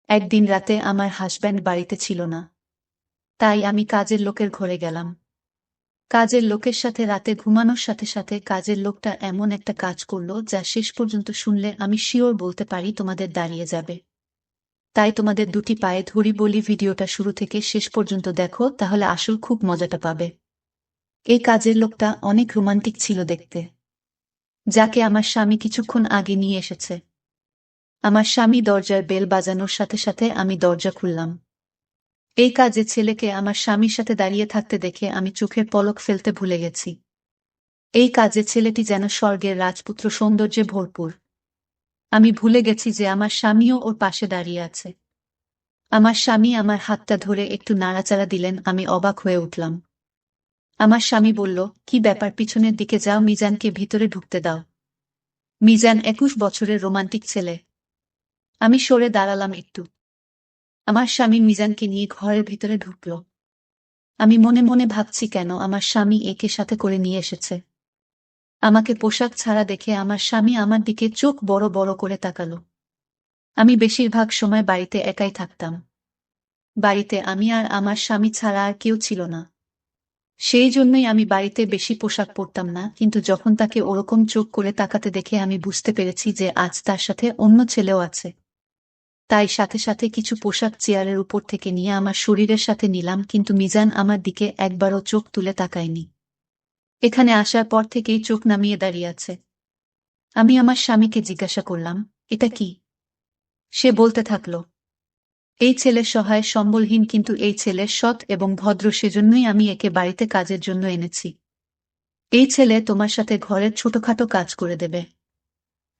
একদিন রাতে আমার হাসব্যান্ড বাড়িতে ছিল না। তাই আমি কাজের লোকের ঘরে গেলাম। কাজের লোকের সাথে রাতে ঘুমানোর সাথে সাথে কাজের লোকটা এমন একটা কাজ করল যা শেষ পর্যন্ত শুনলে আমি শিওর বলতে পারি তোমাদের দাঁড়িয়ে যাবে। তাই তোমাদের দুটি পায়ে ধরি বলি, ভিডিওটা শুরু থেকে শেষ পর্যন্ত দেখো, তাহলে আসল খুব মজাটা পাবে। এই কাজের লোকটা অনেক রোমান্টিক ছিল দেখতে, যাকে আমার স্বামী কিছুক্ষণ আগে নিয়ে এসেছে। আমার স্বামী দরজার বেল বাজানোর সাথে সাথে আমি দরজা খুললাম। এই কাজে ছেলেকে আমার স্বামীর সাথে দাঁড়িয়ে থাকতে দেখে আমি চোখের পলক ফেলতে ভুলে গেছি। এই কাজে ছেলেটি যেন স্বর্গের রাজপুত্র, সৌন্দর্যে ভরপুর। আমি ভুলে গেছি যে আমার স্বামীও ওর পাশে দাঁড়িয়ে আছে। আমার স্বামী আমার হাতটা ধরে একটু নাড়াচাড়া দিলেন, আমি অবাক হয়ে উঠলাম। আমার স্বামী বলল, কি ব্যাপার, পিছনের দিকে যাও, মিজানকে ভিতরে ঢুকতে দাও। মিজান 21 বছরের রোমান্টিক ছেলে। আমি সরে দাঁড়ালাম একটু। আমার স্বামী মিজানকে নিয়ে ঘরের ভিতরে ঢুকল। আমি মনে মনে ভাবছি, কেন আমার স্বামী একে সাথে করে নিয়ে এসেছে। আমাকে পোশাক ছাড়া দেখে আমার স্বামী আমার দিকে চোখ বড় বড় করে তাকালো। আমি বেশিরভাগ সময় বাড়িতে একাই থাকতাম। বাড়িতে আমি আর আমার স্বামী ছাড়া আর কেউ ছিল না। সেই জন্যই আমি বাড়িতে বেশি পোশাক পরতাম না, কিন্তু যখন তাকে ওরকম চোখ করে তাকাতে দেখে আমি বুঝতে পেরেছি যে আজ তার সাথে অন্য ছেলেও আছে। তাই সাথে সাথে কিছু পোশাক চেয়ারের উপর থেকে নিয়ে আমার শরীরের সাথে নিলাম, কিন্তু মিজান আমার দিকে একবারও চোখ তুলে তাকায়নি। এখানে আসার পর থেকেই চোখ নামিয়ে দাঁড়িয়ে আছে। আমি আমার স্বামীকে জিজ্ঞাসা করলাম, এটা কি? সে বলতে থাকল, এই ছেলে সহায় সম্বলহীন, কিন্তু এই ছেলে সৎ এবং ভদ্র, সেজন্যই আমি একে বাড়িতে কাজের জন্য এনেছি। এই ছেলে তোমার সাথে ঘরের ছোটখাটো কাজ করে দেবে।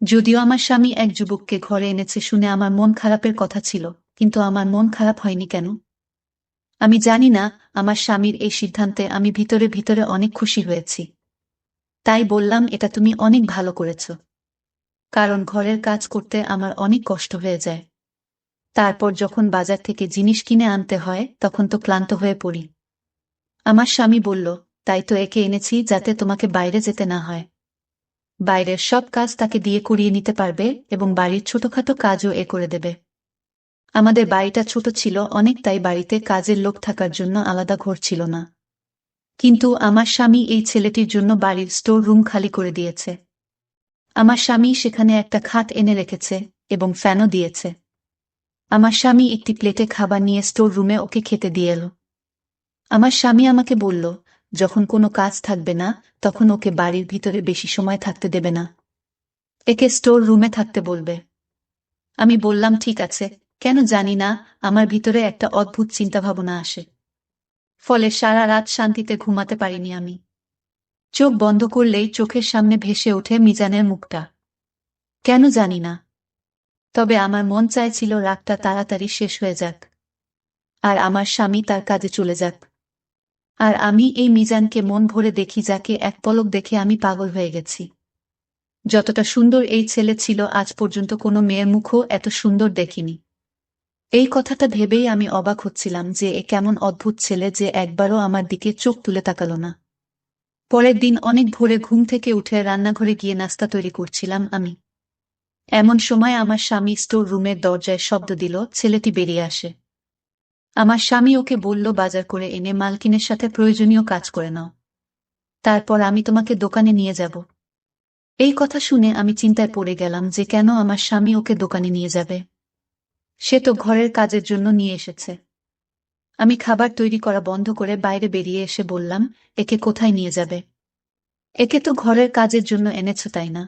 যদিও আমার স্বামী এক যুবককে ঘরে এনেছে শুনে আমার মন খারাপের কথা ছিল, কিন্তু আমার মন খারাপ হয়নি কেন? আমি জানি না। আমার স্বামীর এই সিদ্ধান্তে আমি ভিতরে ভিতরে অনেক খুশি হয়েছি। তাই বললাম, এটা তুমি অনেক ভালো করেছ। কারণ ঘরের কাজ করতে আমার অনেক কষ্ট হয়ে যায়। তারপর যখন বাজার থেকে জিনিস কিনে আনতে হয় তখন তো ক্লান্ত হয়ে পড়ি। আমার স্বামী বলল, তাই তো একে এনেছি, যাতে তোমাকে বাইরে যেতে না হয়। বাইরের সব কাজ তাকে দিয়ে করিয়ে নিতে পারবে এবং বাড়ির ছোটখাটো কাজও এ করে দেবে। আমাদের বাড়িটা ছোট ছিল অনেক, তাই বাড়িতে কাজের লোক থাকার জন্য আলাদা ঘর ছিল না। কিন্তু আমার স্বামী এই ছেলেটির জন্য বাড়ির স্টোর রুম খালি করে দিয়েছে। আমার স্বামী সেখানে একটা খাট এনে রেখেছে এবং ফ্যানও দিয়েছে। আমার স্বামী একটি প্লেটে খাবার নিয়ে স্টোর রুমে ওকে খেতে দিয়ে এলো। আমার স্বামী আমাকে বলল, যখন কোনো কাজ থাকবে না তখন ওকে বাড়ির ভিতরে বেশি সময় থাকতে দেবে না, একে স্টোর রুমে থাকতে বলবে। আমি বললাম, ঠিক আছে। কেন জানি না, আমার ভিতরে একটা অদ্ভুত চিন্তাভাবনা আসে। ফলে সারা রাত শান্তিতে ঘুমাতে পারিনি আমি। চোখ বন্ধ করলেই চোখের সামনে ভেসে ওঠে মিজানের মুখটা। কেন জানি না, তবে আমার মন চাইছিল রাতটা তাড়াতাড়ি শেষ হয়ে যাক, আর আমার স্বামী তার কাজে চলে যাক, আর আমি এই মিজানকে মন ভরে দেখি, যাকে এক পলক দেখে আমি পাগল হয়ে গেছি। যতটা সুন্দর এই ছেলে ছিল, আজ পর্যন্ত কোনো মেয়ের মুখও এত সুন্দর দেখিনি। এই কথাটা ভেবেই আমি অবাক হচ্ছিলাম যে এ কেমন অদ্ভুত ছেলে যে একবারও আমার দিকে চোখ তুলে তাকালো না। পরের দিন অনেক ভোরে ঘুম থেকে উঠে রান্নাঘরে গিয়ে নাস্তা তৈরি করছিলাম আমি। এমন সময় আমার স্বামী স্টোর রুমের দরজায় শব্দ দিল, ছেলেটি বেরিয়ে আসে। আমার স্বামী ওকে বলল, বাজার করে এনে মালকিনের সাথে প্রয়োজনীয় কাজ করে নাও, তারপর আমি তোমাকে দোকানে নিয়ে যাব। এই কথা শুনে আমি চিন্তায় পড়ে গেলাম যে কেন আমার স্বামী ওকে দোকানে নিয়ে যাবে। সে তো ঘরের কাজের জন্য নিয়ে এসেছে। আমি খাবার তৈরি করা বন্ধ করে বাইরে বেরিয়ে এসে বললাম, একে কোথায় নিয়ে যাবে? একে তো ঘরের কাজের জন্য এনেছ, তাই না?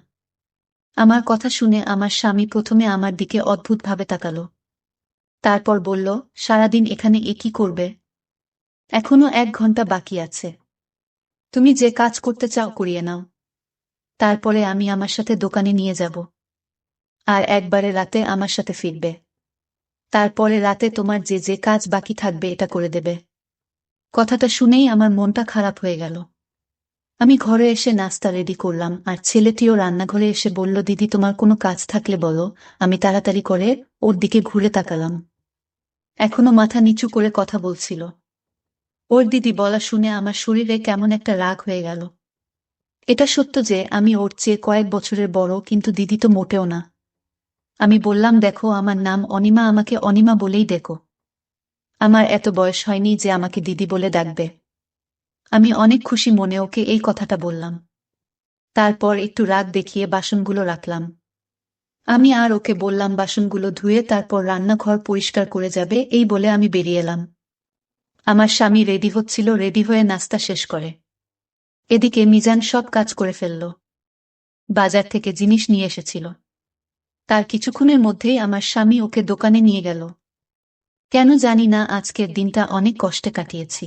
আমার কথা শুনে আমার স্বামী প্রথমে আমার দিকে অদ্ভুতভাবে তাকালো। তারপর বলল, সারাদিন এখানে এ কি করবে? এখনো 1 ঘন্টা বাকি আছে। তুমি যে কাজ করতে চাও করিয়ে নাও, তারপরে আমি আমার সাথে দোকানে নিয়ে যাব, আর একবারে রাতে আমার সাথে ফিরবে। তারপরে রাতে তোমার যে যে কাজ বাকি থাকবে এটা করে দেবে। কথাটা শুনেই আমার মনটা খারাপ হয়ে গেল। আমি ঘরে এসে নাস্তা রেডি করলাম, আর ছেলেটিও রান্নাঘরে এসে বলল, দিদি তোমার কোনো কাজ থাকলে বলো। আমি তাড়াতাড়ি করে ওর দিকে ঘুরে তাকালাম। এখনো মাথা নিচু করে কথা বলছিল। ওর দিদি বলা শুনে আমার শরীরে কেমন একটা রাগ হয়ে গেল। এটা সত্য যে আমি ওর চেয়ে কয়েক বছরের বড়, কিন্তু দিদি তো মোটেও না। আমি বললাম, দেখো, আমার নাম অনিমা, আমাকে অনিমা বলেই ডেকো। আমার এত বয়স হয়নি যে আমাকে দিদি বলে ডাকবে। আমি অনেক খুশি মনে ওকে এই কথাটা বললাম। তারপর একটু রাগ দেখিয়ে বাসনগুলো রাখলাম। আমি আর ওকে বললাম বাসনগুলো ধুয়ে তারপর রান্নাঘর পরিষ্কার করে যাবে, এই বলে আমি বেরিয়ে এলাম। আমার স্বামী রেডি হচ্ছিল, রেডি হয়ে নাস্তা শেষ করে। এদিকে মিজান সব কাজ করে ফেলল। বাজার থেকে জিনিস নিয়ে এসেছিল। তার কিছুক্ষণের মধ্যেই আমার স্বামী ওকে দোকানে নিয়ে গেল। কেন জানি না আজকের দিনটা অনেক কষ্টে কাটিয়েছি।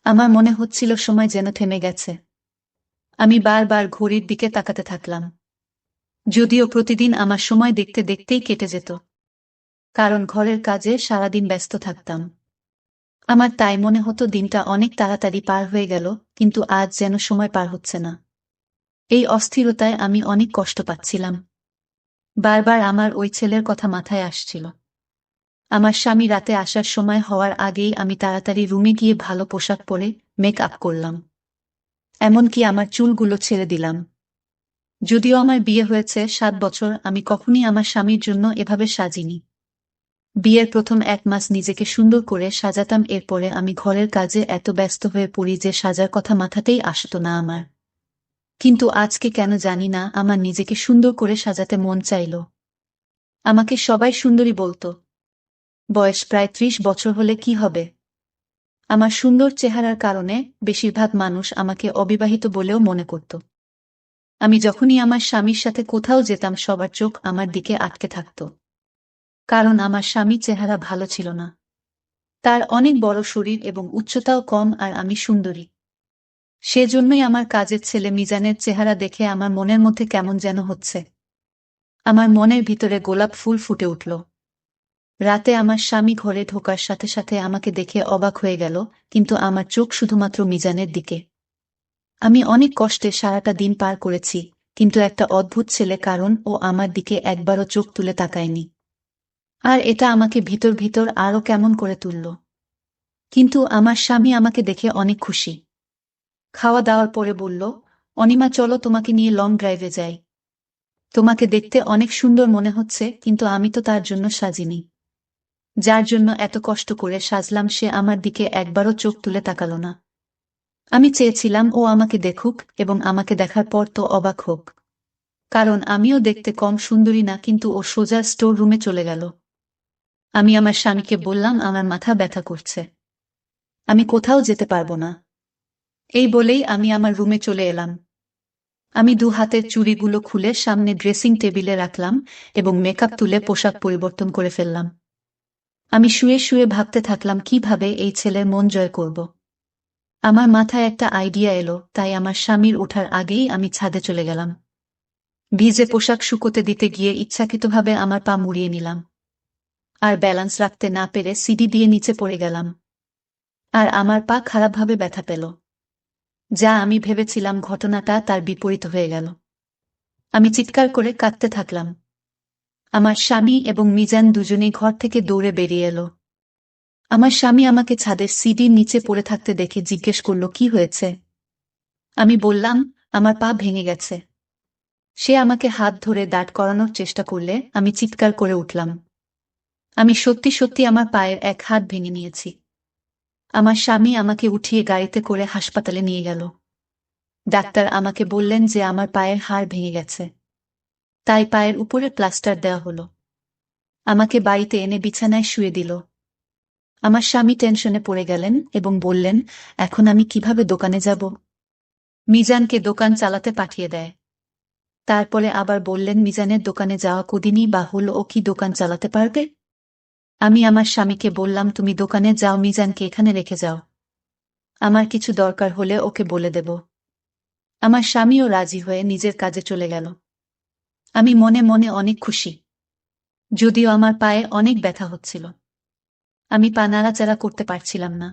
আমার মনে হচ্ছিল সময় যেন থেমে গেছে। আমি বারবার ঘড়ির দিকে তাকাতে থাকলাম। যদিও প্রতিদিন আমার সময় দেখতে দেখতেই কেটে যেত, কারণ ঘরের কাজে সারাদিন ব্যস্ত থাকতাম। আমার তাই মনে হতো দিনটা অনেক তাড়াতাড়ি পার হয়ে গেল, কিন্তু আজ যেন সময় পার হচ্ছে না। এই অস্থিরতায় আমি অনেক কষ্ট পাচ্ছিলাম। বারবার আমার ওই ছেলের কথা মাথায় আসছিল। আমার স্বামী রাতে আসার সময় হওয়ার আগেই আমি তাড়াতাড়ি রুমে গিয়ে ভালো পোশাক পরে মেক আপ করলাম। এমনকি আমার চুলগুলো ছেড়ে দিলাম। যদিও আমার বিয়ে হয়েছে 7 বছর, আমি কখনই আমার স্বামীর জন্য এভাবে সাজিনি। বিয়ের প্রথম 1 মাস নিজেকে সুন্দর করে সাজাতাম, এরপরে আমি ঘরের কাজে এত ব্যস্ত হয়ে পড়ি যে সাজার কথা মাথাতেই আসতো না আমার। কিন্তু আজকে কেন জানি না আমার নিজেকে সুন্দর করে সাজাতে মন চাইল। আমাকে সবাই সুন্দরী বলতো। বয়স প্রায় 30 বছর হলে কি হবে? আমার সুন্দর চেহারার কারণে বেশিরভাগ মানুষ আমাকে অবিবাহিত বলেও মনে করত। আমি যখনই আমার স্বামীর সাথে কোথাও যেতাম সবার চোখ আমার দিকে আটকে থাকত। কারণ আমার স্বামীর চেহারা ভালো ছিল না। তার অনেক বড় শরীর এবং উচ্চতাও কম, আর আমি সুন্দরী। সেজন্যই আমার কাজের ছেলে মিজানের চেহারা দেখে আমার মনের মধ্যে কেমন যেন হচ্ছে। আমার মনের ভিতরে গোলাপ ফুল ফুটে উঠল। রাতে আমার স্বামী ঘরে ঢোকার সাথে সাথে আমাকে দেখে অবাক হয়ে গেল, কিন্তু আমার চোখ শুধুমাত্র মিজানের দিকে। আমি অনেক কষ্টে সারাটা দিন পার করেছি, কিন্তু একটা অদ্ভুত ছেলে, কারণ ও আমার দিকে একবারও চোখ তুলে তাকায়নি। আর এটা আমাকে ভিতর ভিতর আরও কেমন করে তুলল। কিন্তু আমার স্বামী আমাকে দেখে অনেক খুশি। খাওয়া দাওয়ার পরে বলল, অনিমা, চলো তোমাকে নিয়ে লং ড্রাইভে যাই। তোমাকে দেখতে অনেক সুন্দর মনে হচ্ছে, কিন্তু আমি তো তার জন্য সাজিনি। যার জন্য এত কষ্ট করে সাজলাম সে আমার দিকে একবারও চোখ তুলে তাকালো না। আমি চেয়েছিলাম ও আমাকে দেখুক এবং আমাকে দেখার পর তো অবাক হোক। কারণ আমিও দেখতে কম সুন্দরী না, কিন্তু ও সোজা স্টোর রুমে চলে গেল। আমি আমার স্বামীকে বললাম, আমার মাথা ব্যথা করছে, আমি কোথাও যেতে পারবো না। এই বলেই আমি আমার রুমে চলে এলাম। আমি 2 হাতের চুড়িগুলো খুলে সামনে ড্রেসিং টেবিলে রাখলাম এবং মেকআপ তুলে পোশাক পরিবর্তন করে ফেললাম। আমি শুয়ে শুয়ে ভাবতে থাকলাম কিভাবে এই ছেলের মন জয় করব। আমার মাথায় একটা আইডিয়া এলো, তাই আমার স্বামীর ওঠার আগেই আমি ছাদে চলে গেলাম। ভিজে পোশাক শুকোতে দিতে গিয়ে ইচ্ছাকৃতভাবে আমার পা মুড়িয়ে নিলাম। আর ব্যালেন্স রাখতে না পেরে সিঁড়ি দিয়ে নিচে পড়ে গেলাম। আর আমার পা খারাপভাবে ব্যথা পেল। যা আমি ভেবেছিলাম ঘটনাটা তার বিপরীত হয়ে গেল। আমি চিৎকার করে কাঁদতে থাকলাম। আমার স্বামী এবং মিজান দুজনেই ঘর থেকে দৌড়ে বেরিয়ে এলো। আমার স্বামী আমাকে ছাদের সিঁড়ির নিচে পড়ে থাকতে দেখে জিজ্ঞেস করল, কি হয়েছে? আমি বললাম, আমার পা ভেঙে গেছে। সে আমাকে হাত ধরে দাঁড় করানোর চেষ্টা করলে আমি চিৎকার করে উঠলাম। আমি সত্যি সত্যি আমার পায়ের এক হাত ভেঙে নিয়েছি। আমার স্বামী আমাকে উঠিয়ে গাড়িতে করে হাসপাতালে নিয়ে গেল। ডাক্তার আমাকে বললেন যে আমার পায়ের হাড় ভেঙে গেছে, তাই পায়ের উপরে প্লাস্টার দেওয়া হলো। আমাকে বাড়িতে এনে বিছানায় শুয়ে দিল। আমার স্বামী টেনশনে পড়ে গেলেন এবং বললেন, এখন আমি কিভাবে দোকানে যাব? মিজানকে দোকান চালাতে পাঠিয়ে দেয়। তারপরে আবার বললেন, মিজানের দোকানে যাওয়া কদিনই বা হলো, ও কি দোকান চালাতে পারবে? আমি আমার স্বামীকে বললাম, তুমি দোকানে যাও, মিজানকে এখানে রেখে যাও। আমার কিছু দরকার হলে ওকে বলে দেব। আমার স্বামীও রাজি হয়ে নিজের কাজে চলে গেল। আমি মনে মনে অনেক খুশি, যদিও আমার পায়ে অনেক ব্যথা হচ্ছিল। আমি পা নাড়াচাড়া করতে পারছিলাম না,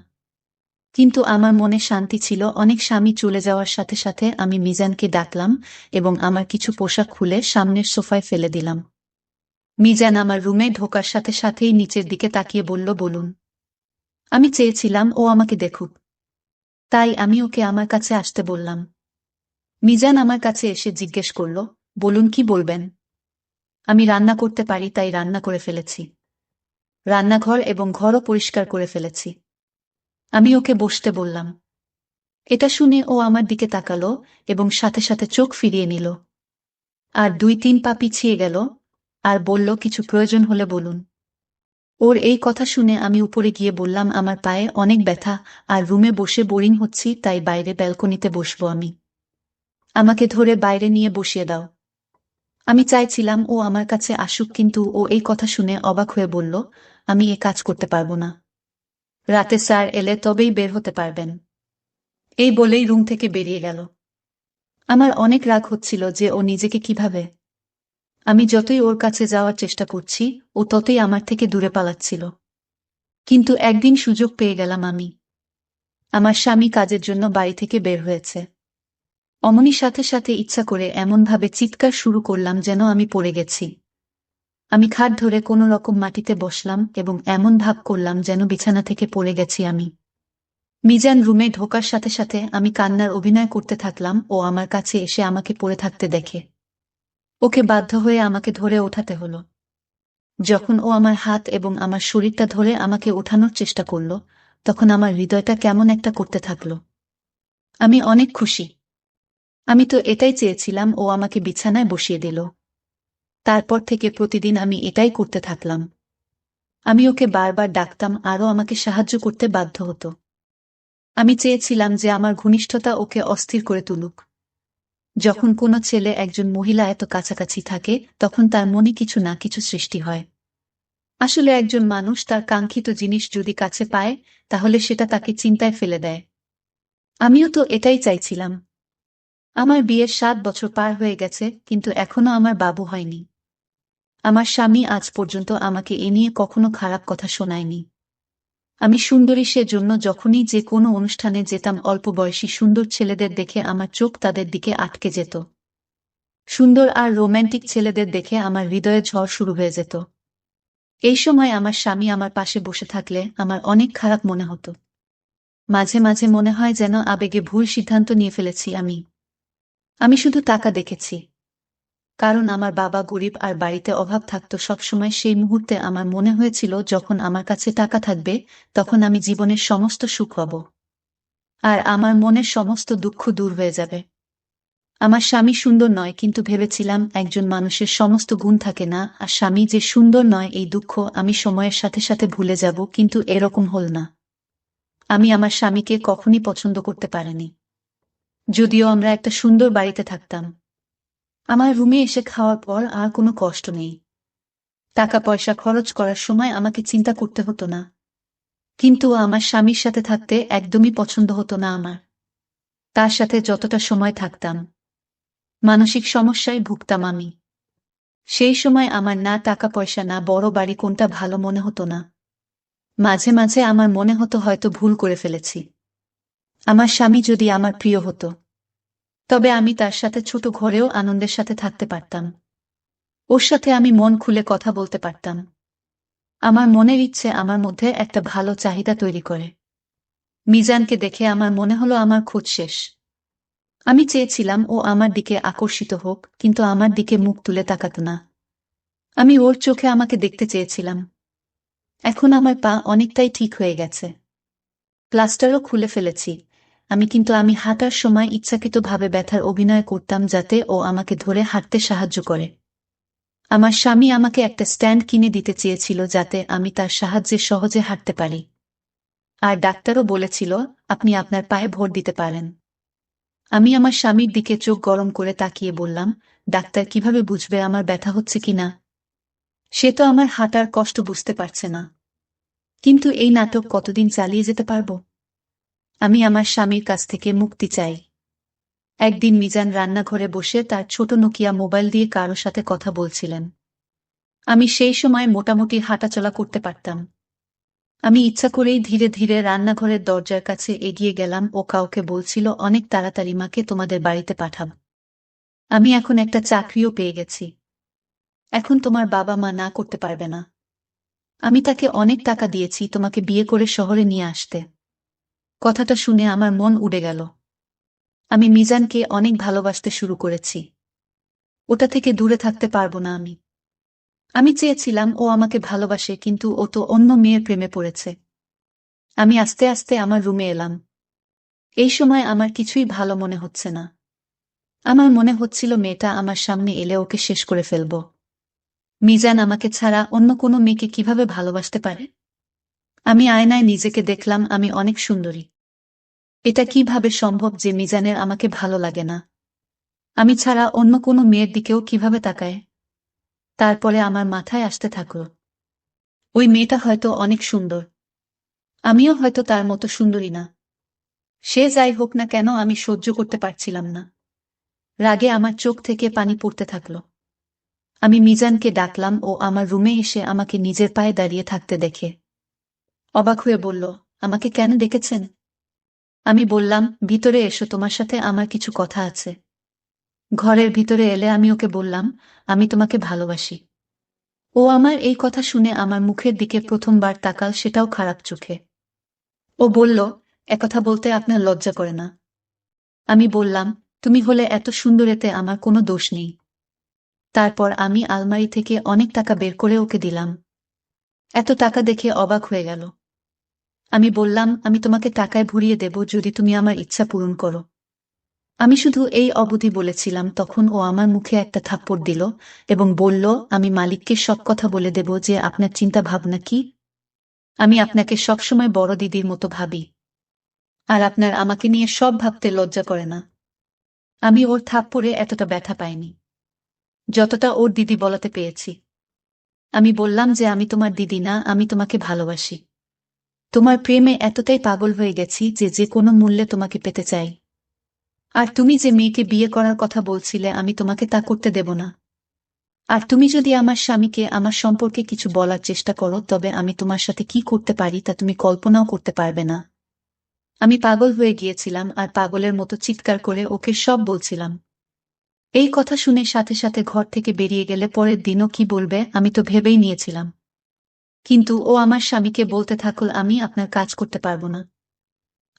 কিন্তু আমার মনে শান্তি ছিল অনেক। স্বামী চলে যাওয়ার সাথে সাথে আমি মিজানকে ডাকলাম এবং আমার কিছু পোশাক খুলে সামনের সোফায় ফেলে দিলাম। মিজান আমার রুমে ঢোকার সাথে সাথেই নিচের দিকে তাকিয়ে বলল, বলুন। আমি চেয়েছিলাম ও আমাকে দেখুক, তাই আমি ওকে আমার কাছে আসতে বললাম। মিজান আমার কাছে এসে জিজ্ঞেস করল, বলুন, কি বলবেন? আমি রান্না করতে পারি তাই রান্না করে ফেলেছি। রান্নাঘর এবং ঘরও পরিষ্কার করে ফেলেছি। আমি ওকে বসতে বললাম। এটা শুনে ও আমার দিকে তাকালো এবং সাথে সাথে চোখ ফিরিয়ে নিল। আর 2-3 পা পিছিয়ে গেল আর বলল, কিছু প্রয়োজন হলে বলুন। ওর এই কথা শুনে আমি উপরে গিয়ে বললাম, আমার পায়ে অনেক ব্যথা আর রুমে বসে বোরিং হচ্ছি, তাই বাইরে ব্যালকনিতে বসবো আমি। আমাকে ধরে বাইরে নিয়ে বসিয়ে দাও। আমি চাইছিলাম ও আমার কাছে আসুক, কিন্তু ও এই কথা শুনে অবাক হয়ে বলল, আমি এ কাজ করতে পারবো না। রাতে স্যার এলে তবেই বের হতে পারবেন। এই বলেই রুম থেকে বেরিয়ে গেল। আমার অনেক রাগ হচ্ছিল যে ও নিজেকে কিভাবে। আমি যতই ওর কাছে যাওয়ার চেষ্টা করছি, ও ততই আমার থেকে দূরে পালাচ্ছিল। কিন্তু একদিন সুযোগ পেয়ে গেলাম আমি। আমার স্বামী কাজের জন্য বাড়ি থেকে বের হয়েছে। অমনি সাথে সাথে ইচ্ছা করে এমনভাবে চিৎকার শুরু করলাম যেন আমি পড়ে গেছি। আমি খাট ধরে কোনো রকম মাটিতে বসলাম এবং এমন ভাব করলাম যেন বিছানা থেকে পড়ে গেছি আমি। মিজান রুমে ঢোকার সাথে সাথে আমি কান্নার অভিনয় করতে থাকলাম ও আমার কাছে এসে আমাকে পড়ে থাকতে দেখে। ওকে বাধ্য হয়ে আমাকে ধরে ওঠাতে হলো। যখন ও আমার হাত এবং আমার শরীরটা ধরে আমাকে ওঠানোর চেষ্টা করল, তখন আমার হৃদয়টা কেমন একটা করতে থাকল। আমি অনেক খুশি। আমি তো এটাই চেয়েছিলাম, ও আমাকে বিছানায় বসিয়ে দিল। তারপর থেকে প্রতিদিন আমি এটাই করতে থাকলাম। আমি ওকে বারবার ডাকতাম, আরও আমাকে সাহায্য করতে বাধ্য হতো। আমি চেয়েছিলাম যে আমার ঘনিষ্ঠতা ওকে অস্থির করে তুলুক। যখন কোনো ছেলে একজন মহিলা এত কাছাকাছি থাকে, তখন তার মনে কিছু না কিছু সৃষ্টি হয়। আসলে একজন মানুষ তার কাঙ্ক্ষিত জিনিস যদি কাছে পায়, তাহলে সেটা তাকে চিন্তায় ফেলে দেয়। আমিও তো এটাই চাইছিলাম। আমার বিয়ের 7 বছর পার হয়ে গেছে, কিন্তু এখনো আমার বাবু হয়নি। আমার স্বামী আজ পর্যন্ত আমাকে এ নিয়ে কখনো খারাপ কথা শোনায়নি। আমি সুন্দরী, সেজন্য যখনই যে কোনো অনুষ্ঠানে যেতাম, অল্প বয়সী সুন্দর ছেলেদের দেখে আমার চোখ তাদের দিকে আটকে যেত। সুন্দর আর রোম্যান্টিক ছেলেদের দেখে আমার হৃদয়ে ঝড় শুরু হয়ে যেত। এই সময় আমার স্বামী আমার পাশে বসে থাকলে আমার অনেক খারাপ মনে হতো। মাঝে মাঝে মনে হয় যেন আবেগে ভুল সিদ্ধান্ত নিয়ে ফেলেছি আমি। আমি শুধু টাকা দেখেছি। কারণ আমার বাবা গরিব আর বাড়িতে অভাব থাকতো সবসময়। সেই মুহূর্তে আমার মনে হয়েছিল, যখন আমার কাছে টাকা থাকবে, তখন আমি জীবনের সমস্ত সুখ পাব। আর আমার মনের সমস্ত দুঃখ দূর হয়ে যাবে। আমার স্বামী সুন্দর নয়, কিন্তু ভেবেছিলাম একজন মানুষের সমস্ত গুণ থাকে না, আর স্বামী যে সুন্দর নয় এই দুঃখ আমি সময়ের সাথে সাথে ভুলে যাব, কিন্তু এরকম হল না। আমি আমার স্বামীকে কখনই পছন্দ করতে পারিনি। যদিও আমরা একটা সুন্দর বাড়িতে থাকতাম। আমার রুমে এসে খাওয়ার পর আর কোনো কষ্ট নেই। টাকা পয়সা খরচ করার সময় আমাকে চিন্তা করতে হতো না। কিন্তু আমার স্বামীর সাথে থাকতে একদমই পছন্দ হতো না আমার। তার সাথে যতটা সময় থাকতাম, মানসিক সমস্যায় ভুগতাম আমি। সেই সময় আমার না টাকা পয়সা না বড় বাড়ি কোনটা ভালো মনে হতো না। মাঝে মাঝে আমার মনে হতো হয়তো ভুল করে ফেলেছি। আমার স্বামী যদি আমার প্রিয় হতো, তবে আমি তার সাথে ছোট ঘরেও আনন্দের সাথে থাকতে পারতাম। ওর সাথে আমি মন খুলে কথা বলতে পারতাম। আমার মনের ইচ্ছে আমার মধ্যে একটা ভালো চাহিদা তৈরি করে। মিজানকে দেখে আমার মনে হলো আমার খোঁজ শেষ। আমি চেয়েছিলাম ও আমার দিকে আকর্ষিত হোক, কিন্তু আমার দিকে মুখ তুলে তাকাতো না। আমি ওর চোখে আমাকে দেখতে চেয়েছিলাম। এখন আমার পা অনেকটাই ঠিক হয়ে গেছে। প্লাস্টারও খুলে ফেলেছি আমি, কিন্তু আমি হাঁটার সময় ইচ্ছাকৃতভাবে ব্যথার অভিনয় করতাম যাতে ও আমাকে ধরে হাঁটতে সাহায্য করে। আমার স্বামী আমাকে একটা স্ট্যান্ড কিনে দিতে চেয়েছিল যাতে আমি তার সাহায্যে সহজে হাঁটতে পারি। আর ডাক্তারও বলেছিল, আপনি আপনার পায়ে ভর দিতে পারেন। আমি আমার স্বামীর দিকে চোখ গরম করে তাকিয়ে বললাম, ডাক্তার কিভাবে বুঝবে আমার ব্যথা হচ্ছে কিনা? সে তো আমার হাঁটার কষ্ট বুঝতে পারছে না। কিন্তু এই নাটক কতদিন চালিয়ে যেতে পারবো? আমি আমার স্বামীর কাছ থেকে মুক্তি চাই। একদিন মিজান রান্নাঘরে বসে তার ছোট নোকিয়া মোবাইল দিয়ে কারো সাথে কথা বলছিলেন। আমি সেই সময় মোটামুটি হাঁটাচলা করতে পারতাম। আমি ইচ্ছা করেই ধীরে ধীরে রান্নাঘরের দরজার কাছে এগিয়ে গেলাম। ও কাউকে বলছিল, অনেক তাড়াতাড়ি মাকে তোমাদের বাড়িতে পাঠাব। আমি এখন একটা চাকরিও পেয়ে গেছি। এখন তোমার বাবা মা না করতে পারবে না। আমি তাকে অনেক টাকা দিয়েছি তোমাকে বিয়ে করে শহরে নিয়ে আসতে। কথাটা শুনে আমার মন উড়ে গেল। আমি মিজানকে অনেক ভালোবাসতে শুরু করেছি। ওটা থেকে দূরে থাকতে পারবো না আমি। আমি চেয়েছিলাম ও আমাকে ভালোবাসে, কিন্তু ও তো অন্য মেয়ের প্রেমে পড়েছে। আমি আস্তে আস্তে আমার রুমে এলাম। এই সময় আমার কিছুই ভালো মনে হচ্ছে না। আমার মনে হচ্ছিল মেয়েটা আমার সামনে এলে ওকে শেষ করে ফেলব। মিজান আমাকে ছাড়া অন্য কোনো মেয়েকে কিভাবে ভালোবাসতে পারে? আমি আয়নায় নিজেকে দেখলাম আমি অনেক সুন্দরী। এটা কিভাবে সম্ভব যে মিজানের আমাকে ভালো লাগে না? আমি ছাড়া অন্য কোনো মেয়ের দিকেও কিভাবে তাকায়? তারপরে আমার মাথায় আসতে থাকল, ওই মেয়েটা হয়তো অনেক সুন্দর। আমিও হয়তো তার মতো সুন্দরী না। সে যাই হোক না কেন, আমি সহ্য করতে পারছিলাম না। রাগে আমার চোখ থেকে পানি পড়তে থাকল। আমি মিজানকে ডাকলাম, ও আমার রুমে এসে আমাকে নিজের পায়ে দাঁড়িয়ে থাকতে দেখে অবাক হয়ে বলল, আমাকে কেন ডেকেছেন? আমি বললাম, ভিতরে এসো, তোমার সাথে আমার কিছু কথা আছে। ঘরের ভিতরে এলে আমি ওকে বললাম, আমি তোমাকে ভালোবাসি। ও আমার এই কথা শুনে আমার মুখের দিকে প্রথমবার তাকাল, সেটাও খারাপ চোখে। ও বলল, একথা বলতে আপনার লজ্জা করে না? আমি বললাম, তুমি হলে এত সুন্দর, এতে আমার কোনো দোষ নেই। তারপর আমি আলমারি থেকে অনেক টাকা বের করে ওকে দিলাম। এত টাকা দেখে অবাক হয়ে গেল। আমি বললাম, আমি তোমাকে টাকায় ভরিয়ে দেব যদি তুমি আমার ইচ্ছা পূরণ করো। আমি শুধু এই অবধি বলেছিলাম, তখন ও আমার মুখে একটা থাপ্পড় দিল এবং বলল, আমি মালিককে সব কথা বলে দেব যে আপনার চিন্তা ভাবনা কি। আমি আপনাকে সবসময় বড় দিদির মতো ভাবি, আর আপনার আমাকে নিয়ে সব ভাবতে লজ্জা করে না। আমি ওর থাপ্পড়ে এতটা ব্যথা পাইনি যতটা ওর দিদি বলাতে পেয়েছি। আমি বললাম যে আমি তোমার দিদি না, আমি তোমাকে ভালোবাসি। তোমার প্রেমে এতটাই পাগল হয়ে গেছি যে যে কোনো মূল্যে তোমাকে পেতে চাই। আর তুমি যে মেয়েকে বিয়ে করার কথা বলছিলে, আমি তোমাকে তা করতে দেব না। আর তুমি যদি আমার স্বামীকে আমার সম্পর্কে কিছু বলার চেষ্টা করো, তবে আমি তোমার সাথে কি করতে পারি তা তুমি কল্পনাও করতে পারবে না। আমি পাগল হয়ে গিয়েছিলাম আর পাগলের মতো চিৎকার করে ওকে সব বলছিলাম। এই কথা শুনে সাথে সাথে ঘর থেকে বেরিয়ে গেলে পরের দিনও কি বলবে আমি তো ভেবেই নিয়েছিলাম। কিন্তু ও আমার স্বামীকে বলতে থাকল, আমি আপনার কাজ করতে পারবো না।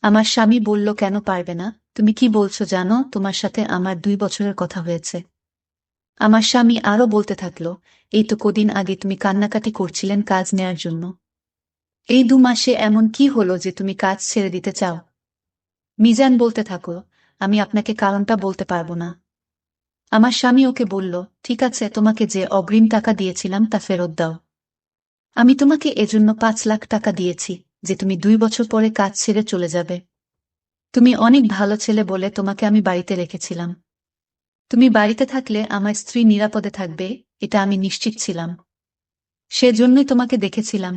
আমার স্বামী বলল, কেন পারবে না? তুমি কি বলছো জানো? তোমার সাথে আমার 2 বছরের কথা হয়েছে। আমার স্বামী আরো বলতে থাকল, এই তো কদিন আগে তুমি কান্নাকাটি করছিলেন কাজ নেয়ার জন্য। এই 2 মাসে এমন কি হলো যে তুমি কাজ ছেড়ে দিতে চাও? মিজান বলতে থাকো, আমি আপনাকে কারণটা বলতে পারবো না। আমার স্বামী ওকে বলল, ঠিক আছে, তোমাকে যে অগ্রিম টাকা দিয়েছিলাম তা ফেরত দাও। আমি তোমাকে এজন্য 5 লাখ টাকা দিয়েছি যে তুমি 2 বছর পরে কাজ ছেড়ে চলে যাবে। তুমি অনেক ভালো ছেলে বলে তোমাকে আমি বাড়িতে রেখেছিলাম। তুমি বাড়িতে থাকলে আমার স্ত্রী নিরাপদে থাকবে, এটা আমি নিশ্চিত ছিলাম। সেজন্যই তোমাকে দেখেছিলাম।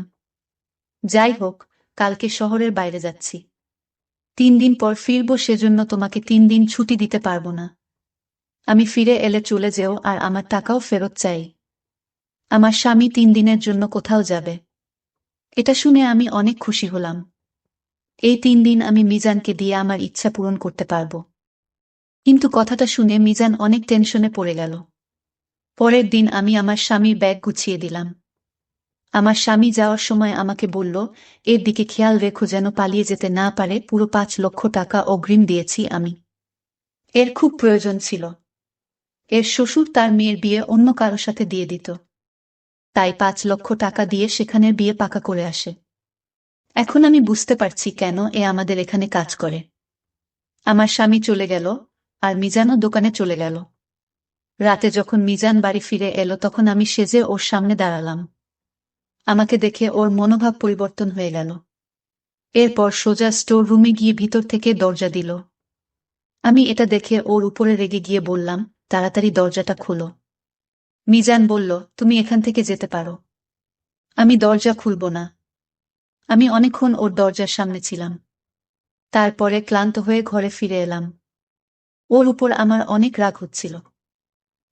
যাই হোক, কালকে শহরের বাইরে যাচ্ছি। 3 দিন পর ফিরব, সেজন্য তোমাকে 3 দিন ছুটি দিতে পারবো না। আমি ফিরে এলে চলে যেও, আর আমার টাকাও ফেরত চাই। আমার স্বামী 3 দিনের জন্য কোথাও যাবে। এটা শুনে আমি অনেক খুশি হলাম। এই 3 দিন আমি মিজানকে দিয়ে আমার ইচ্ছা পূরণ করতে পারবো। কিন্তু কথাটা শুনে মিজান অনেক টেনশনে পড়ে গেল। পরের দিন আমি আমার স্বামীর ব্যাগ গুছিয়ে দিলাম। আমার স্বামী যাওয়ার সময় আমাকে বলল, এর দিকে খেয়াল রেখো যেন পালিয়ে যেতে না পারে। পুরো 5 লক্ষ টাকা অগ্রিম দিয়েছি আমি। এর খুব প্রয়োজন ছিল। এর শ্বশুর তার মেয়ের বিয়ে অন্য কারো সাথে দিয়ে দিত, তাই 5 লক্ষ টাকা দিয়ে সেখানের বিয়ে পাকা করে আসে। এখন আমি বুঝতে পারছি কেন এ আমাদের এখানে কাজ করে। আমার স্বামী চলে গেল, আর মিজানও দোকানে চলে গেল। রাতে যখন মিজান বাড়ি ফিরে এলো, তখন আমি সেজে ওর সামনে দাঁড়ালাম। আমাকে দেখে ওর মনোভাব পরিবর্তন হয়ে গেল। এরপর সোজা স্টোর রুমে গিয়ে ভিতর থেকে দরজা দিল। আমি এটা দেখে ওর উপরে রেগে গিয়ে বললাম, তাড়াতাড়ি দরজাটা খোলো। মিজান বলল, তুমি এখান থেকে যেতে পারো। আমি দরজা খুলব না। আমি অনেকক্ষণ ওর দরজার সামনে ছিলাম। তারপরে ক্লান্ত হয়ে ঘরে ফিরে এলাম। ওর উপর আমার অনেক রাগ হচ্ছিল।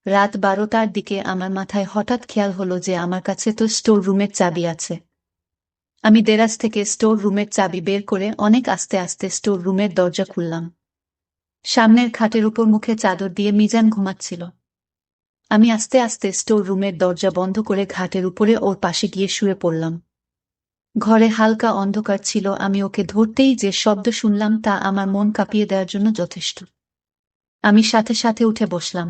রাত 12টার দিকে আমার মাথায় হঠাৎ খেয়াল হলো যে আমার কাছে তো স্টোর রুমের চাবি আছে। আমি দেরাজ থেকে স্টোর রুমের চাবি বের করে অনেক আস্তে আস্তে স্টোর রুমের দরজা খুললাম। সামনের খাটের উপর মুখে চাদর দিয়ে মিজান ঘুমাচ্ছিল। আমি আস্তে আস্তে স্টোর রুমের দরজা বন্ধ করে ঘাটের উপরে ওর পাশে গিয়ে শুয়ে পড়লাম। ঘরে হালকা অন্ধকার ছিল। আমি ওকে ধরতেই যে শব্দ শুনলাম তা আমার মন কাঁপিয়ে দেওয়ার জন্য যথেষ্ট। আমি সাথে সাথে উঠে বসলাম।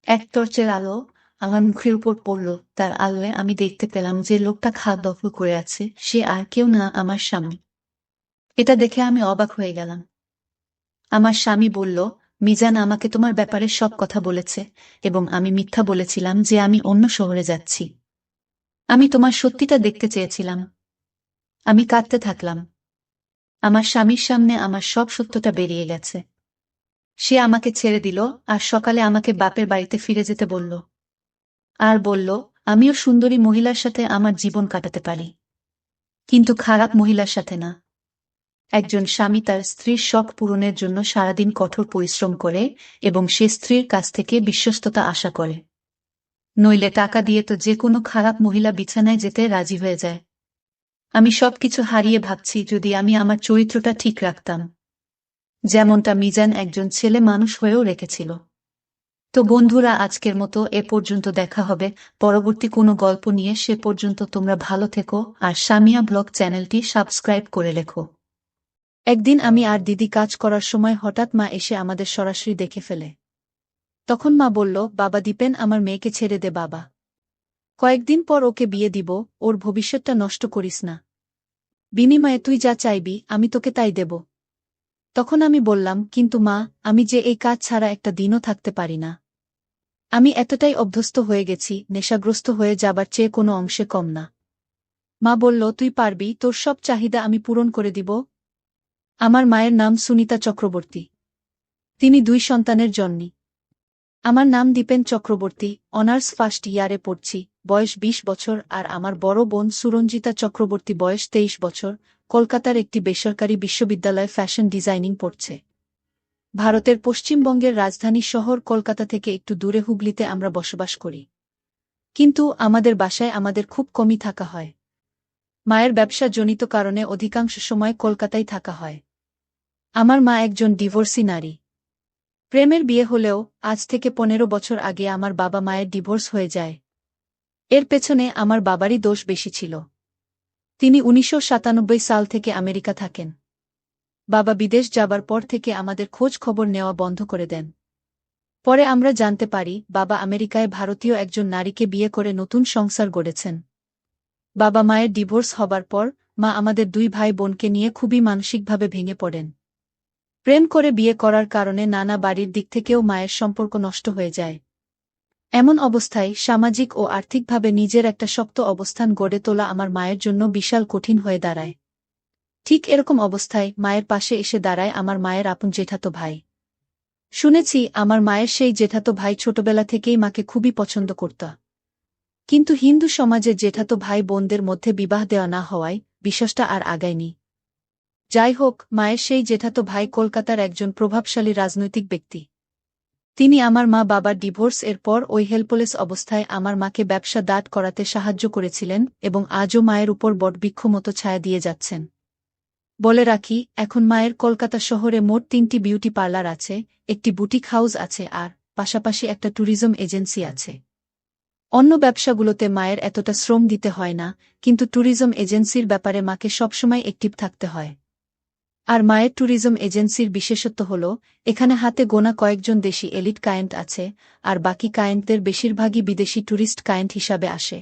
এক টর্চের আলো আমার মুখের উপর পড়ল। তার আলোয় আমি দেখতে পেলাম যে লোকটা খাট দখল করে আছে সে আর কেউ না, আমার স্বামী। এটা দেখে আমি অবাক হয়ে গেলাম। আমার স্বামী বলল, মিজান আমাকে তোমার ব্যাপারে সব কথা বলেছে এবং আমি মিথ্যা বলেছিলাম যে আমি অন্য শহরে যাচ্ছি। আমি তোমার সত্যিটা দেখতে চেয়েছিলাম। আমি কাঁদতে থাকলাম। আমার স্বামীর সামনে আমার সব সত্যটা বেরিয়ে গেছে। সে আমাকে ছেড়ে দিল আর সকালে আমাকে বাপের বাড়িতে ফিরে যেতে বলল। আর বলল, আমিও সুন্দরী মহিলার সাথে আমার জীবন কাটাতে পারি, কিন্তু খারাপ মহিলার সাথে না। একজন স্বামী তার স্ত্রীর শখ পূরণের জন্য সারাদিন কঠোর পরিশ্রম করে এবং সে স্ত্রীর কাছ থেকে বিশ্বস্ততা আশা করে। নইলে টাকা দিয়ে তো যে কোনো খারাপ মহিলা বিছানায় যেতে রাজি হয়ে যায়। আমি সবকিছু হারিয়ে ভাবছি যদি আমি আমার চরিত্রটা ঠিক রাখতাম, যেমনটা মিজান একজন ছেলে মানুষ হয়েও রেখেছিল। তো বন্ধুরা, আজকের মতো এ পর্যন্ত। দেখা হবে পরবর্তী কোনো গল্প নিয়ে। সে পর্যন্ত তোমরা ভালো থেকো আর সামিয়া ব্লগ চ্যানেলটি সাবস্ক্রাইব করে রেখো। একদিন আমি আর দিদি কাজ করার সময় হঠাৎ মা এসে আমাদের সরাসরি দেখে ফেলে। তখন মা বলল, বাবা দীপেন, আমার মেয়েকে ছেড়ে দে বাবা। কয়েকদিন পর ওকে বিয়ে দিব, ওর ভবিষ্যৎটা নষ্ট করিস না। বিনিময়ে তুই যা চাইবি আমি তোকে তাই দেব। তখন আমি বললাম, কিন্তু মা, আমি যে এই কাজ ছাড়া একটা দিনও থাকতে পারি না। আমি এতটাই অভ্যস্ত হয়ে গেছি, নেশাগ্রস্ত হয়ে যাবার চেয়ে কোনো অংশে কম না। মা বলল, তুই পারবি, তোর সব চাহিদা আমি পূরণ করে দিব। আমার মায়ের নাম সুনিতা চক্রবর্তী। তিনি 2 সন্তানের জননী। আমার নাম দীপেন চক্রবর্তী, অনার্স ফার্স্ট ইয়ারে পড়ছি, বয়স 20 বছর। আর আমার বড় বোন সুরঞ্জিতা চক্রবর্তী, বয়স 23 বছর, কলকাতার একটি বেসরকারি বিশ্ববিদ্যালয়ে ফ্যাশন ডিজাইনিং পড়ছে। ভারতের পশ্চিমবঙ্গের রাজধানী শহর কলকাতা থেকে একটু দূরে হুগলিতে আমরা বসবাস করি। কিন্তু আমাদের বাসায় আমাদের খুব কমই থাকা হয়। মায়ের ব্যবসা জনিত কারণে অধিকাংশ সময় কলকাতায় থাকা হয়। আমার মা একজন ডিভোর্সি নারী। প্রেমের বিয়ে হলেও আজ থেকে 15 বছর আগে আমার বাবা মায়ের ডিভোর্স হয়ে যায়। এর পেছনে আমার বাবারই দোষ বেশি ছিল। তিনি 1997 সাল থেকে আমেরিকা থাকেন। বাবা বিদেশ যাবার পর থেকে আমাদের খোঁজ খবর নেওয়া বন্ধ করে দেন। পরে আমরা জানতে পারি বাবা আমেরিকায় ভারতীয় একজন নারীকে বিয়ে করে নতুন সংসার গড়েছেন। বাবা মায়ের ডিভোর্স হবার পর মা আমাদের 2 ভাই বোনকে নিয়ে খুবই মানসিকভাবে ভেঙে পড়েন। প্রেম করে বিয়ে করার কারণে নানা বাড়ির দিক থেকেও মায়ের সম্পর্ক নষ্ট হয়ে যায়। এমন অবস্থায় সামাজিক ও আর্থিকভাবে নিজের একটা শক্ত অবস্থান গড়ে তোলা আমার মায়ের জন্য বিশাল কঠিন হয়ে দাঁড়ায়। ঠিক এরকম অবস্থায় মায়ের পাশে এসে দাঁড়ায় আমার মায়ের আপন জেঠাতো ভাই। শুনেছি আমার মায়ের সেই জেঠাতো ভাই ছোটবেলা থেকেই মাকে খুবই পছন্দ করত। কিন্তু হিন্দু সমাজে জেঠাতো ভাই বোনদের মধ্যে বিবাহ দেওয়া না হওয়ায় বিশ্বাসটা আর আগায়নি। যাই হোক, মায়ের সেই জেঠাতো ভাই কলকাতার একজন প্রভাবশালী রাজনৈতিক ব্যক্তি। তিনি আমার মা বাবার ডিভোর্স এর পর ওই হেল্পলেস অবস্থায় আমার মাকে ব্যবসা দাঁড় করাতে সাহায্য করেছিলেন এবং আজও মায়ের উপর বটবৃক্ষ মতো ছায়া দিয়ে যাচ্ছেন। বলে রাখি, এখন মায়ের কলকাতা শহরে মোট 3টি বিউটি পার্লার আছে, একটি বুটিক হাউস আছে আর পাশাপাশি একটা ট্যুরিজম এজেন্সি আছে। অন্য ব্যবসাগুলোতে মায়ের এতটা শ্রম দিতে হয় না, কিন্তু ট্যুরিজম এজেন্সির ব্যাপারে মাকে সবসময় অ্যাক্টিভ থাকতে হয়। আর মায়ের ট্যুরিজম এজেন্সির বিশেষত্ব হল এখানে হাতে গোনা কয়েকজন দেশি এলিট ক্লায়েন্ট আছে, আর বাকি ক্লায়েন্টদের বেশিরভাগই বিদেশি ট্যুরিস্ট ক্লায়েন্ট হিসাবে আসে।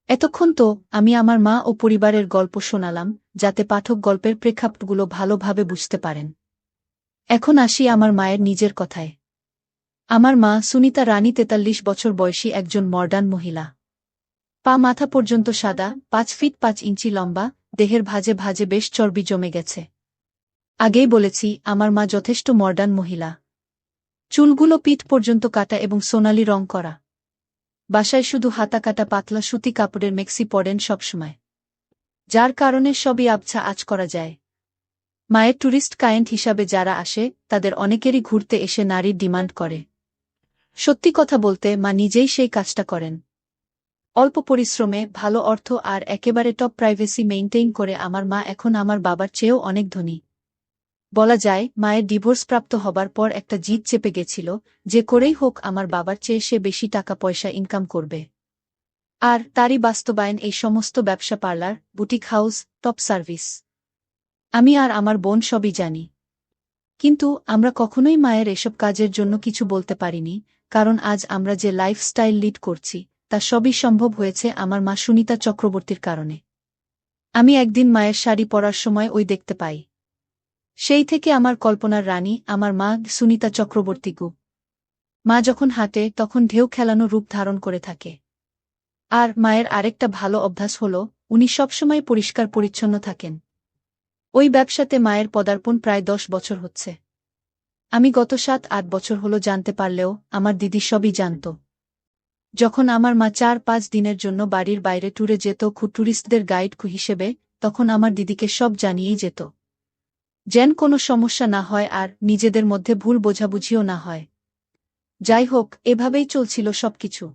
এতক্ষণ তো আমি আমার মা ও পরিবারের গল্প শোনালাম, যাতে পাঠক গল্পের প্রেক্ষাপটগুলো ভালোভাবে বুঝতে পারেন। এখন আসি আমার মায়ের নিজের কথায়। আমার মা সুনিতা রানী 43 বছর বয়সী একজন মডার্ন মহিলা। পা মাথা পর্যন্ত সাদা, 5 ফিট 5 ইঞ্চি লম্বা, দেহের ভাঁজে ভাঁজে বেশ চর্বি জমে গেছে। আগেই বলেছি আমার মা যথেষ্ট মডার্ন মহিলা। চুলগুলো পিঠ পর্যন্ত কাটা এবং সোনালি রং করা। বাসায় শুধু হাতা কাটা পাতলা সুতি কাপড়ের মেক্সি পরেন সবসময়, যার কারণে সবই আবছা আঁচ করা যায়। মায়ের ট্যুরিস্ট ক্লায়েন্ট হিসাবে যারা আসে তাদের অনেকেরই ঘুরতে এসে নারীর ডিমান্ড করে। সত্যি কথা বলতে মা নিজেই সেই কাজটা করেন। অল্প পরিশ্রমে ভালো অর্থ আর একেবারে টপ প্রাইভেসি মেইনটেইন করে আমার মা এখন আমার বাবার চেয়েও অনেক ধনী। বলা যায় মায়ের ডিভোর্স প্রাপ্ত হবার পর একটা জিদ চেপে গেছিল, যে করেই হোক আমার বাবার চেয়ে সে বেশি টাকা পয়সা ইনকাম করবে। আর তারই বাস্তবায়ন এই সমস্ত ব্যবসা, parlour, boutique house, top service. আমি আর আমার বোন সবই জানি, কিন্তু আমরা কখনোই মায়ের এসব কাজের জন্য কিছু বলতে পারিনি, কারণ আজ আমরা যে লাইফস্টাইল লিড করছি তা সবই সম্ভব হয়েছে আমার মা সুনিতা চক্রবর্তীর কারণে। আমি একদিন মায়ের শাড়ি পরার সময় ওই দেখতে পাই। সেই থেকে আমার কল্পনার রানী আমার মা সুনিতা চক্রবর্তী গু। মা যখন হাঁটে তখন ঢেউ খেলানো রূপ ধারণ করে থাকে। আর মায়ের আরেকটা ভালো অভ্যাস হল উনি সবসময় পরিষ্কার পরিচ্ছন্ন থাকেন। ওই ব্যবসাতে মায়ের পদার্পণ প্রায় 10 বছর হচ্ছে। আমি গত 7-8 বছর হলো জানতে পারলেও আমার দিদি সবই জানত। যখন আমার মা 4-5 দিনের জন্য বাড়ির বাইরে ট্যুরে যেত ট্যুরিস্টদের গাইড হিসেবে, তখন আমার দিদিকে সব জানিয়েই যেত। যেন কোনো সমস্যা না হয় আর নিজেদের মধ্যে ভুল বোঝাবুঝিও না হয়। যাই হোক, এভাবেই চলছিল সবকিছু।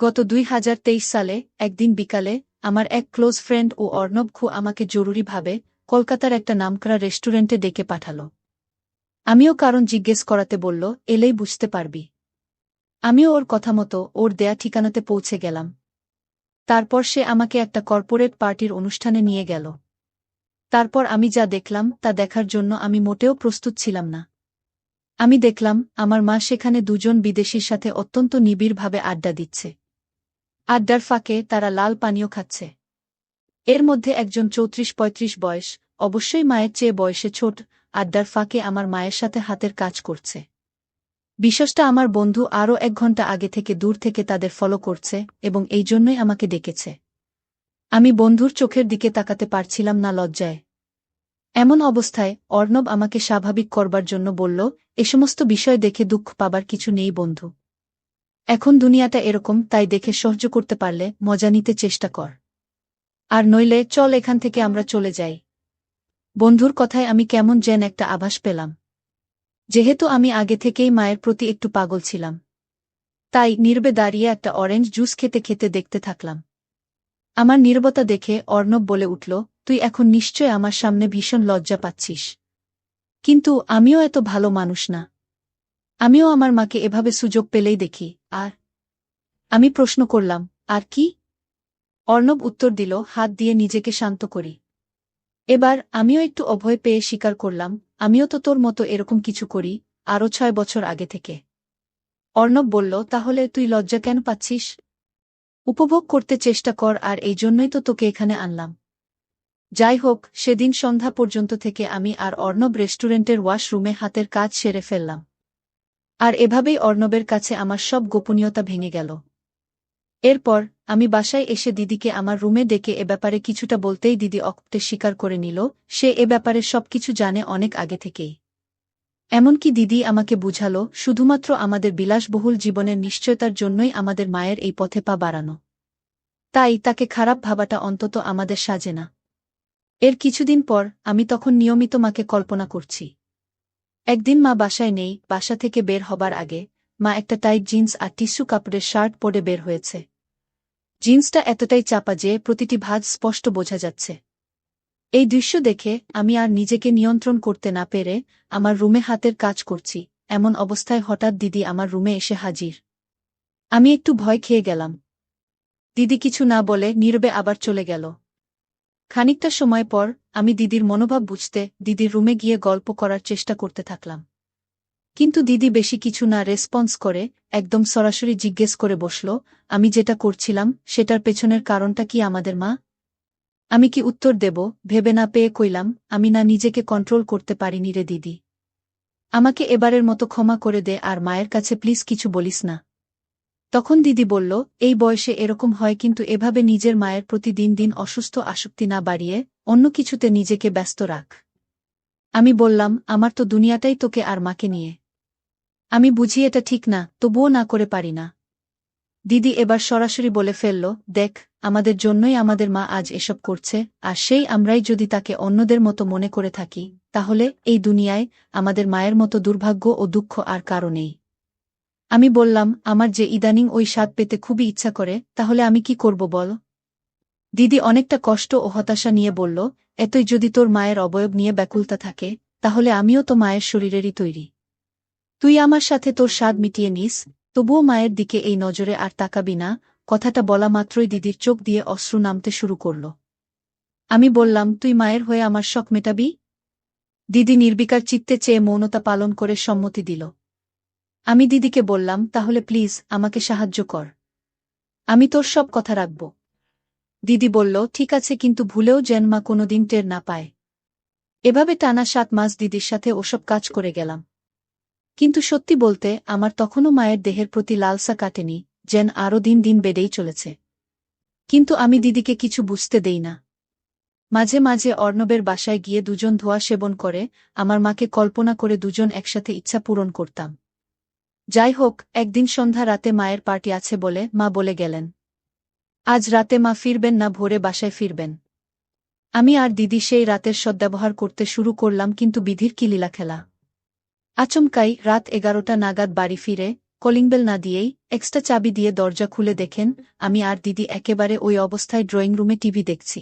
গত 2023 সালে একদিন বিকালে আমার এক ক্লোজ ফ্রেন্ড ও অর্ণব আমাকে জরুরিভাবে কলকাতার একটা নামকরা রেস্টুরেন্টে ডেকে পাঠাল। আমিও কারণ জিজ্ঞেস করাতে বলল, এলেই বুঝতে পারবি। আমিও ওর কথা মতো ওর দেয়া ঠিকানাতে পৌঁছে গেলাম। তারপর সে আমাকে একটা কর্পোরেট পার্টির অনুষ্ঠানে নিয়ে গেল। তারপর আমি যা দেখলাম তা দেখার জন্য আমি মোটেও প্রস্তুত ছিলাম না। আমি দেখলাম আমার মা সেখানে দুজন বিদেশীর সাথে অত্যন্ত নিবিড়ভাবে আড্ডা দিচ্ছে। আড্ডার ফাঁকে তারা লাল পানীয় খাচ্ছে। এর মধ্যে একজন 34-35 বয়স, অবশ্যই মায়ের চেয়ে বয়সে ছোট, আড্ডার ফাঁকে আমার মায়ের সাথে হাতের কাজ করছে। বিশেষটা আমার বন্ধু আরও 1 ঘন্টা আগে থেকে দূর থেকে তাদের ফলো করছে এবং এই জন্যই আমাকে ডেকেছে। আমি বন্ধুর চোখের দিকে তাকাতে পারছিলাম না লজ্জায়। এমন অবস্থায় অর্ণব আমাকে স্বাভাবিক করবার জন্য বলল, এ সমস্ত বিষয় দেখে দুঃখ পাবার কিছু নেই বন্ধু। এখন দুনিয়াটা এরকম, তাই দেখে সহ্য করতে পারলে মজা নিতে চেষ্টা কর। আর নইলে চল এখান থেকে আমরা চলে যাই। বন্ধুর কথায় আমি কেমন যেন একটা আভাস পেলাম। যেহেতু আমি আগে থেকেই মায়ের প্রতি একটু পাগল ছিলাম, তাই নীরবে দাঁড়িয়ে একটা অরেঞ্জ জুস খেতে খেতে দেখতে থাকলাম। আমার নীরবতা দেখে অর্ণব বলে উঠল, তুই এখন নিশ্চয় আমার সামনে ভীষণ লজ্জা পাচ্ছিস। কিন্তু আমিও এত ভালো মানুষ না। আমিও আমার মাকে এভাবে সুযোগ পেলেই দেখি। আর আমি প্রশ্ন করলাম, আর কি? অর্ণব উত্তর দিল, হাত দিয়ে নিজেকে শান্ত করি। এবার আমিও একটু অভয় পেয়ে স্বীকার করলাম, আমিও তো তোর মতো এরকম কিছু করি, আরও 6 বছর আগে থেকে। অর্ণব বলল, তাহলে তুই লজ্জা কেন পাচ্ছিস? উপভোগ করতে চেষ্টা কর, আর এই জন্যই তো তোকে এখানে আনলাম। যাই হোক, সেদিন সন্ধ্যা পর্যন্ত থেকে আমি আর অর্ণব রেস্টুরেন্টের ওয়াশরুমে হাতের কাজ সেরে ফেললাম। আর এভাবেই অর্ণবের কাছে আমার সব গোপনীয়তা ভেঙে গেল। এরপর আমি বাসায় এসে দিদিকে আমার রুমে ডেকে এ ব্যাপারে কিছুটা বলতেই দিদি অকপটে স্বীকার করে নিল সে এ ব্যাপারে সবকিছু জানে অনেক আগে থেকেই। এমনকি দিদি আমাকে বুঝালো, শুধুমাত্র আমাদের বিলাসবহুল জীবনের নিশ্চয়তার জন্যই আমাদের মায়ের এই পথে পা বাড়ানো। তাই তাকে খারাপ ভাবাটা অন্তত আমাদের সাজে না। এর কিছুদিন পর আমি তখন নিয়মিত মাকে কল্পনা করছি। একদিন মা বাসায় নেই, বাসা থেকে বের হবার আগে মা একটা টাইট জিন্স আর টিস্যু কাপড়ের শার্ট পরে বের হয়েছে। জিন্সটা এতটাই চাপা যে প্রতিটি ভাঁজ স্পষ্ট বোঝা যাচ্ছে। এই দৃশ্য দেখে আমি আর নিজেকে নিয়ন্ত্রণ করতে না পেরে আমার রুমে হাতের কাজ করছি, এমন অবস্থায় হঠাৎ দিদি আমার রুমে এসে হাজির। আমি একটু ভয় খেয়ে গেলাম। দিদি কিছু না বলে নীরবে আবার চলে গেল। খানিকটা সময় পর আমি দিদির মনোভাব বুঝতে দিদির রুমে গিয়ে গল্প করার চেষ্টা করতে থাকলাম। কিন্তু দিদি বেশি কিছু না রেসপন্স করে একদম সরাসরি জিজ্ঞেস করে বসল, আমি যেটা করছিলাম সেটার পেছনের কারণটা কি আমাদের মা? আমি কি উত্তর দেব ভেবে না পেয়ে কইলাম, আমি না নিজেকে কন্ট্রোল করতে পারিনি রে দিদি। আমাকে এবারের মতো ক্ষমা করে দে, আর মায়ের কাছে প্লিজ কিছু বলিস না। তখন দিদি বলল, এই বয়সে এরকম হয়, কিন্তু এভাবে নিজের মায়ের প্রতি দিন দিন অসুস্থ আসক্তি না বাড়িয়ে অন্য কিছুতে নিজেকে ব্যস্ত রাখ। আমি বললাম, আমার তো দুনিয়াটাই তোকে আর মাকে নিয়ে। আমি বুঝি এটা ঠিক না, তবুও না করে পারি না। দিদি এবার সরাসরি বলে ফেলল, দেখ, আমাদের জন্যই আমাদের মা আজ এসব করছে, আর সেই আমরাই যদি তাকে অন্যদের মতো মনে করে থাকি, তাহলে এই দুনিয়ায় আমাদের মায়ের মতো দুর্ভাগ্য ও দুঃখ আর কারো নেই। আমি বললাম, আমার যে ইদানিং ওই স্বাদ পেতে খুবই ইচ্ছা করে, তাহলে আমি কি করব বল? দিদি অনেকটা কষ্ট ও হতাশা নিয়ে বলল, এতই যদি তোর মায়ের অবয়ব নিয়ে ব্যাকুলতা থাকে, তাহলে আমিও তো মায়ের শরীরেরই তৈরি। তুই আমার সাথে তোর স্বাদ মিটিয়ে নিস, তবুও মায়ের দিকে এই নজরে আর তাকাবি না। কথাটা বলা মাত্রই দিদির চোখ দিয়ে অশ্রু নামতে শুরু করল। আমি বললাম, তুই মায়ের হয়ে আমার শখ মেটাবি? দিদি নির্বিকার চিত্তে চেয়ে মৌনতা পালন করে সম্মতি দিল। আমি দিদিকে বললাম, তাহলে প্লিজ আমাকে সাহায্য কর। আমি তোর সব কথা রাখব। দিদি বলল, ঠিক আছে, কিন্তু ভুলেও যেন মা কোনোদিন টের না পায়। এভাবে টানা 7 মাস দিদির সাথে ওসব কাজ করে গেলাম। কিন্তু সত্যি বলতে আমার তখনও মায়ের দেহের প্রতি লালসা কাটেনি, যেন আরও দিন দিন বেড়েই চলেছে। কিন্তু আমি দিদিকে কিছু বুঝতে দেই না। মাঝে মাঝে অর্ণবের বাসায় গিয়ে দুজন ধোঁয়া সেবন করে আমার মাকে কল্পনা করে দুজন একসাথে ইচ্ছা পূরণ করতাম। যাই হোক, একদিন সন্ধ্যা রাতে মায়ের পার্টি আছে বলে মা বলে গেলেন। আজ রাতে মা ফিরবেন না, ভোরে বাসায় ফিরবেন। আমি আর দিদি সেই রাতের সদ্ব্যবহার করতে শুরু করলাম, কিন্তু বিধির কি লীলা খেলা। আচমকাই রাত 11টা নাগাদ বাড়ি ফিরে কলিংবেল না দিয়েই এক্সট্রা চাবি দিয়ে দরজা খুলে দেখেন আমি আর দিদি একেবারে ওই অবস্থায় ড্রয়িং রুমে টিভি দেখছি।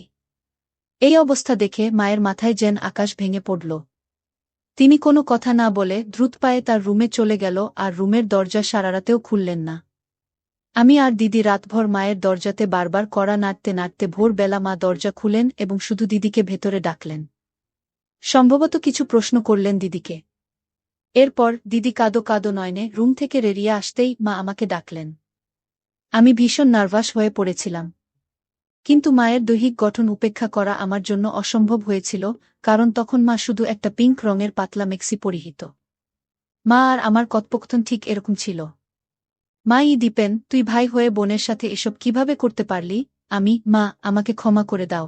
এই অবস্থা দেখে মায়ের মাথায় যেন আকাশ ভেঙে পড়ল। তিনি কোনো কথা না বলে দ্রুত পায়ে তার রুমে চলে গেল আর রুমের দরজা সারারাতেও খুললেন না। আমি আর দিদি রাতভর মায়ের দরজাতে বারবার কড়া নাড়তে নাড়তে ভোরবেলা মা দরজা খুলেন এবং শুধু দিদিকে ভেতরে ডাকলেন। সম্ভবত কিছু প্রশ্ন করলেন দিদিকে। এরপর দিদি কাঁদো কাঁদো নয়নে রুম থেকে বেরিয়ে আসতেই মা আমাকে ডাকলেন। আমি ভীষণ নার্ভাস হয়ে পড়েছিলাম। কিন্তু মায়ের দৈহিক গঠন উপেক্ষা করা আমার জন্য অসম্ভব হয়েছিল, কারণ তখন মা শুধু একটা পিঙ্ক রঙের পাতলা মেক্সি পরিহিত। মা আর আমার কথোপকথন ঠিক এরকম ছিল। দীপেন, তুই ভাই হয়ে বোনের সাথে এসব কিভাবে করতে পারলি? মা, আমাকে ক্ষমা করে দাও।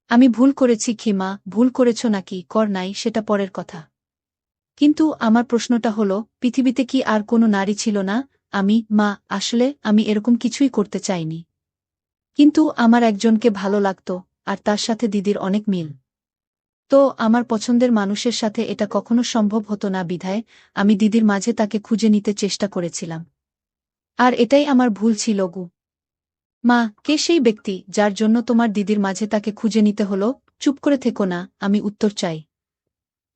আমি ভুল করেছি মা। ভুল করেছ নাকি কর নাই সেটা পরের কথা। কিন্তু আমার প্রশ্নটা হলো, পৃথিবীতে কি আর কোনো নারী ছিল না? মা, আসলে আমি এরকম কিছুই করতে চাইনি। কিন্তু আমার একজনকে ভালো লাগতো, আর তার সাথে দিদির অনেক মিল। তো আমার পছন্দের মানুষের সাথে এটা কখনো সম্ভব হতো না, বিধায় আমি দিদির মাঝে তাকে খুঁজে নিতে চেষ্টা করেছিলাম। আর এটাই আমার ভুল ছিল গু। মা, কে সেই ব্যক্তি যার জন্য তোমার দিদির মাঝে তাকে খুঁজে নিতে হলো? চুপ করে থেকো না, আমি উত্তর চাই।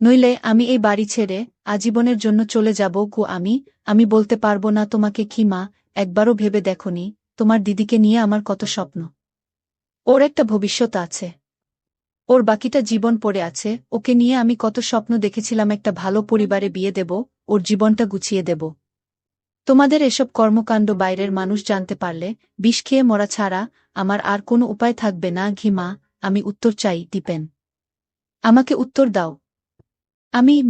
নইলে আমি এই বাড়ি ছেড়ে আজীবনের জন্য চলে যাব গো। আমি বলতে পারবো না তোমাকে কি মা, একবারও ভেবে দেখোনি তোমার দিদিকে নিয়ে আমার কত স্বপ্ন। ওর একটা ভবিষ্যৎ আছে, ওর বাকিটা জীবন পড়ে আছে। ওকে নিয়ে আমি কত স্বপ্ন দেখেছিলাম, একটা ভালো পরিবারে বিয়ে দেব, ওর জীবনটা গুছিয়ে দেব। তোমাদের এসব কর্মকাণ্ড বাইরের মানুষ জানতে পারলে বিষ খেয়ে মরা ছাড়া আমার আর কোনো উপায় থাকবে না মা। আমি উত্তর চাই দীপেন। আমাকে উত্তর দাও।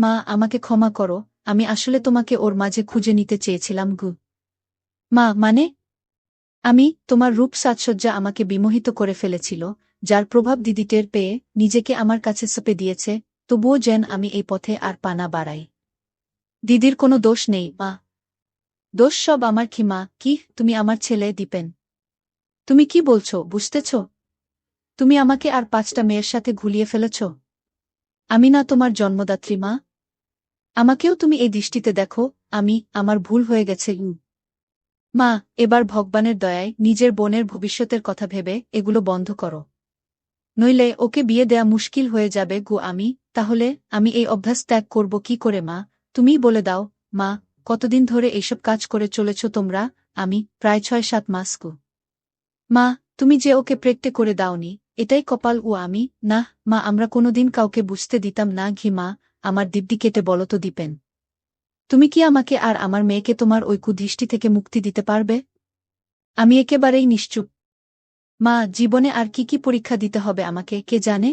মা, আমাকে ক্ষমা করো। আমি আসলে তোমাকে ওর মাঝে খুঁজে নিতে চেয়েছিলাম গু। মা, মানে? তোমার রূপ সাজসজ্জা আমাকে বিমোহিত করে ফেলেছিল, যার প্রভাব দিদি টের পেয়ে নিজেকে আমার কাছে সঁপে দিয়েছে। তবুও যেন আমি এই পথে আর পা না বাড়াই। দিদির কোনো দোষ নেই মা, দোষ সব আমার মা। কি তুমি আমার ছেলে দীপেন? তুমি কি বলছো বুঝতেছ? তুমি আমাকে আর 5টা মেয়ের সাথে ঘুলিয়ে ফেলেছ। আমি না তোমার জন্মদাত্রী মা। আমাকেও তুমি এই দৃষ্টিতে দেখো। আমার ভুল হয়ে গেছে মা, এবার ভগবানের দয়ায় নিজের বোনের ভবিষ্যতের কথা ভেবে এগুলো বন্ধ করো। নইলে ওকে বিয়ে দেয়া মুশকিল হয়ে যাবে গু। তাহলে আমি এই অভ্যাস ত্যাগ করব কি করে মা? তুমিই বলে দাও। মা, কতদিন ধরে এইসব কাজ করে চলেছ তোমরা? প্রায় 6-7 মাস গু। মা, তুমি যে ওকে প্রেগটে করে দাওনি, এটাই কপাল। না মা, আমরা কোনোদিন কাউকে বুঝতে দিতাম না মা। আমার দিব্যি কেটে বলো তো দীপেন, তুমি কি আমাকে আর আমার মেয়েকে তোমার ওই কুদৃষ্টি থেকে মুক্তি দিতে পারবে? আমি একেবারেই নিশ্চুপ। মা, জীবনে আর কি কি পরীক্ষা দিতে হবে আমাকে কে জানে।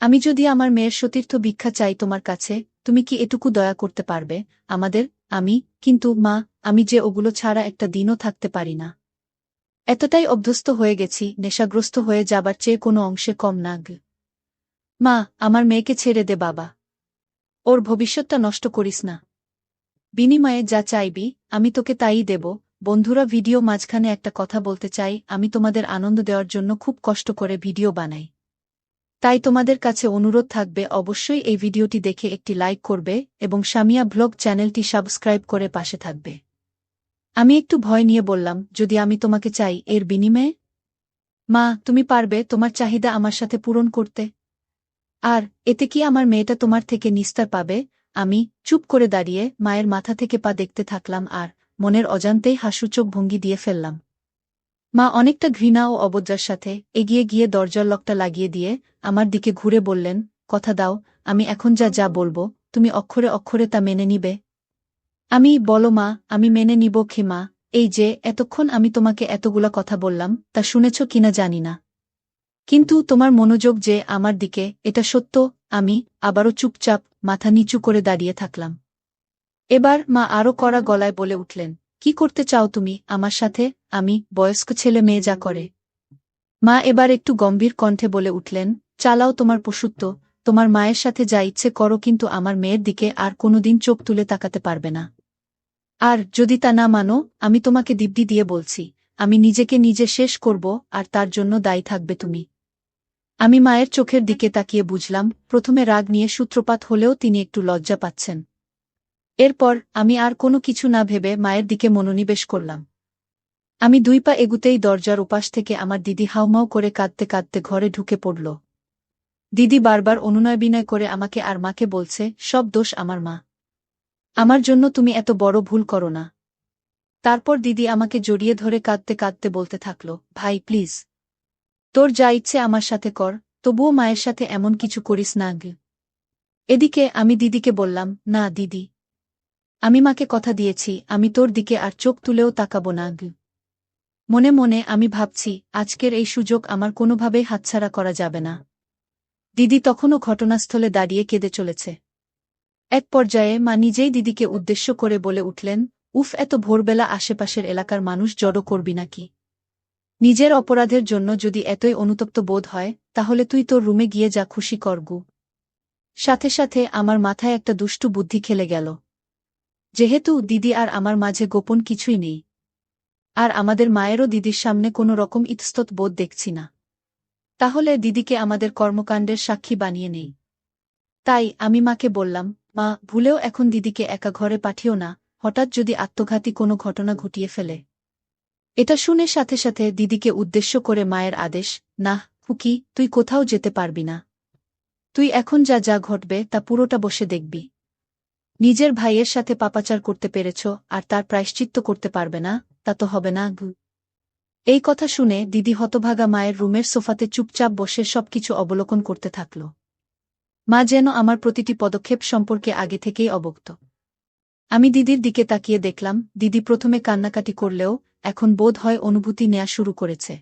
আমি যদি আমার মেয়ের সতীর্থ ভিক্ষা চাই তোমার কাছে, তুমি কি এটুকু দয়া করতে পারবে আমাদের? কিন্তু মা, আমি যে ওগুলো ছাড়া একটা দিনও থাকতে পারি না। এতটাই অভ্যস্ত হয়ে গেছি, নেশাগ্রস্ত হয়ে যাবার চেয়ে কোনো অংশে কম না মা, আমার মেয়েকে ছেড়ে দে বাবা। ওর ভবিষ্যৎটা নষ্ট করিস না। বিনিময়ে যা চাইবি আমি তোকে তাই দেব। বন্ধুরা, ভিডিও মাঝখানে একটা কথা বলতে চাই। আমি তোমাদের আনন্দ দেওয়ার জন্য খুব কষ্ট করে ভিডিও বানাই। তাই তোমাদের কাছে অনুরোধ থাকবে অবশ্যই এই ভিডিওটি দেখে একটি লাইক করবে এবং সামিয়া ব্লগ চ্যানেলটি সাবস্ক্রাইব করে পাশে থাকবে। আমি একটু ভয় নিয়ে বললাম, যদি আমি তোমাকে চাই এর বিনিময়ে? মা, তুমি পারবে তোমার চাহিদা আমার সাথে পূরণ করতে? আর এতে কি আমার মেয়েটা তোমার থেকে নিস্তার পাবে? আমি চুপ করে দাঁড়িয়ে মায়ের মাথা থেকে পা দেখতে থাকলাম আর মনের অজান্তেই হাসুচোখ ভঙ্গি দিয়ে ফেললাম। মা অনেকটা ঘৃণা ও অবজ্ঞার সাথে এগিয়ে গিয়ে দরজার লকটা লাগিয়ে দিয়ে আমার দিকে ঘুরে বললেন, কথা দাও আমি এখন যা যা বলবো তুমি অক্ষরে অক্ষরে তা মেনে নিবে? বলো মা, আমি মেনে নিব মা। এই যে এতক্ষণ আমি তোমাকে এতগুলা কথা বললাম, তা শুনেছ কিনা জানি না। কিন্তু তোমার মনোযোগ যে আমার দিকে, এটা সত্য। আমি আবারও চুপচাপ মাথা নিচু করে দাঁড়িয়ে থাকলাম। এবার মা আরও কড়া গলায় বলে উঠলেন, কি করতে চাও তুমি আমার সাথে? আমি বয়স্ক ছেলে মেয়ে যা করে। মা এবার একটু গম্ভীর কণ্ঠে বলে উঠলেন, চালাও তোমার পশুত্ব, তোমার মায়ের সাথে যা ইচ্ছে করো, কিন্তু আমার মেয়ের দিকে আর কোনোদিন চোখ তুলে তাকাতে পারবে না। আর যদি তা না মানো, আমি তোমাকে দিব্যি দিয়ে বলছি, আমি নিজেকে নিজে শেষ করব, আর তার জন্য দায়ী থাকবে তুমি। আমি মায়ের চোখের দিকে তাকিয়ে বুঝলাম, প্রথমে রাগ নিয়ে সূত্রপাত হলেও তিনি একটু লজ্জা পাচ্ছেন। এরপর আমি আর কোনো কিছু না ভেবে মায়ের দিকে মনোনিবেশ করলাম। আমি 2 পা এগুতেই দরজার ওপাশ থেকে আমার দিদি হাউমাউ করে কাঁদতে কাঁদতে ঘরে ঢুকে পড়ল। দিদি বারবার অনুনয় বিনয় করে আমাকে আর মাকে বলছে, সব দোষ আমার মা। আমার জন্য তুমি এত বড় ভুল করো না। তারপর দিদি আমাকে জড়িয়ে ধরে কাঁদতে কাঁদতে বলতে থাকল, ভাই প্লিজ, তোর যা ইচ্ছে আমার সাথে কর, তবুও মায়ের সাথে এমন কিছু করিস না গে। এদিকে আমি দিদিকে বললাম, না দিদি, আমি মাকে কথা দিয়েছি, আমি তোর দিকে আর চোখ তুলেও তাকাবো না গে। মনে মনে আমি ভাবছি, আজকের এই সুযোগ আমার কোনোভাবেই হাতছাড়া করা যাবে না। দিদি তখনও ঘটনাস্থলে দাঁড়িয়ে কেঁদে চলেছে। এক পর্যায়ে মা নিজেই দিদিকে উদ্দেশ্য করে বলে উঠলেন, উফ, এত ভোরবেলা আশেপাশের এলাকার মানুষ জড়ো করবি নাকি? নিজের অপরাধের জন্য যদি এতই অনুতপ্ত বোধ হয়, তাহলে তুই তোর রুমে গিয়ে যা খুশি কর গু। সাথে সাথে আমার মাথায় একটা দুষ্টু বুদ্ধি খেলে গেল। যেহেতু দিদি আর আমার মাঝে গোপন কিছুই নেই, আর আমাদের মায়েরও দিদির সামনে কোনো রকম ইতস্তত বোধ দেখছি না, তাহলে দিদিকে আমাদের কর্মকাণ্ডের সাক্ষী বানিয়ে নেই। তাই আমি মাকে বললাম, মা, ভুলেও এখন দিদিকে একা ঘরে পাঠিও না, হঠাৎ যদি আত্মঘাতী কোনো ঘটনা ঘটিয়ে ফেলে। এটা শুনে সাথে সাথে দিদিকে উদ্দেশ্য করে মায়ের আদেশ, না খুকি, তুই কোথাও যেতে পারবি না। তুই এখন যা যা ঘটবে তা পুরোটা বসে দেখবি। নিজের ভাইয়ের সাথে পাপাচার করতে পেরেছ, আর তার প্রায়শ্চিত্ত করতে পারবে না, তা তো হবে না গু। এই কথা শুনে দিদি হতভাগা মায়ের রুমের সোফাতে চুপচাপ বসে সবকিছু অবলোকন করতে থাকল। মা যেন আমার প্রতিটি পদক্ষেপ সম্পর্কে আগে থেকেই অবগত। আমি দিদির দিকে তাকিয়ে দেখলাম, দিদি প্রথমে কান্নাকাটি করলেও এখন বোধ হয় অনুভূতি নেয়া শুরু করেছে।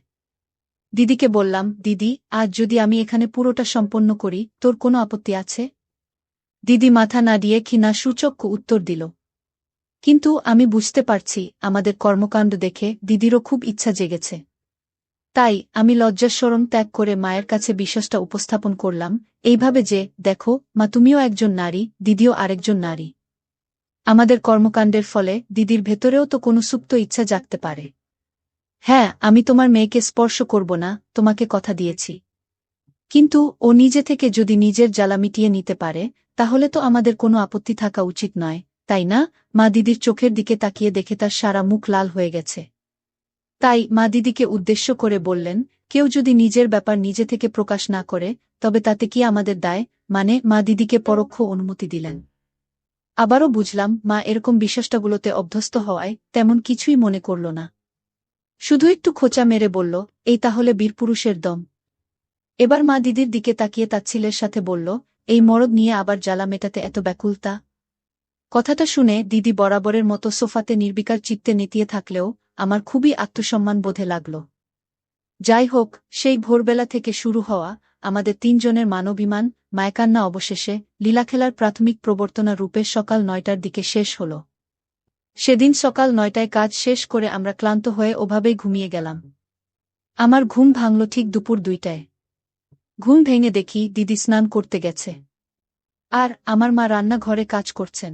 দিদিকে বললাম, দিদি, আজ যদি আমি এখানে পুরোটা সম্পন্ন করি, তোর কোনো আপত্তি আছে? দিদি মাথা নাড়িয়ে ক্ষীণা সূচক উত্তর দিল। কিন্তু আমি বুঝতে পারছি, আমাদের কর্মকাণ্ড দেখে দিদিরও খুব ইচ্ছা জেগেছে। তাই আমি লজ্জাশরম ত্যাগ করে মায়ের কাছে বিশ্বাসটা উপস্থাপন করলাম, এইভাবে যে, দেখো মা, তুমিও একজন নারী, দিদিও আরেকজন নারী। আমাদের কর্মকাণ্ডের ফলে দিদির ভেতরেও তো কোনো সুপ্ত ইচ্ছা জাগতে পারে। হ্যাঁ, আমি তোমার মেয়েকে স্পর্শ করব না, তোমাকে কথা দিয়েছি। কিন্তু ও নিজে থেকে যদি নিজের জ্বালা মিটিয়ে নিতে পারে, তাহলে তো আমাদের কোনো আপত্তি থাকা উচিত নয়, তাই না? মা দিদির চোখের দিকে তাকিয়ে দেখে তার সারা মুখ লাল হয়ে গেছে। তাই মা দিদিকে উদ্দেশ্য করে বললেন, কেউ যদি নিজের ব্যাপার নিজে থেকে প্রকাশ না করে, তবে তাতে কি আমাদের দায়? মানে মা দিদিকে পরোক্ষ অনুমতি দিলেন। আবারও বুঝলাম, মা এরকম বিশ্বাসটাগুলোতে অভ্যস্ত হওয়ায় তেমন কিছুই মনে করল না। শুধু একটু খোঁচা মেরে বলল, এই তাহলে বীরপুরুষের দম। এবার মা দিদির দিকে তাকিয়ে তাচ্ছিলের সাথে বলল, এই মরদ নিয়ে আবার জ্বালা মেটাতে এত ব্যাকুলতা? কথাটা শুনে দিদি বরাবরের মতো সোফাতে নির্বিকার চিত্তে নেতিয়ে থাকলেও আমার খুবই আত্মসম্মান বোধে লাগল। যাই হোক, সেই ভোরবেলা থেকে শুরু হওয়া আমাদের 3 জনের মানবিমান, মায়কান্না অবশেষে লীলাখেলার প্রাথমিক প্রবর্তনা রূপে সকাল 9টার দিকে শেষ হল। সেদিন সকাল 9টায় কাজ শেষ করে আমরা ক্লান্ত হয়ে ওভাবেই ঘুমিয়ে গেলাম। আমার ঘুম ভাঙল ঠিক দুপুর 2টায়। ঘুম ভেঙে দেখি দিদি স্নান করতে গেছে, আর আমার মা রান্নাঘরে কাজ করছেন।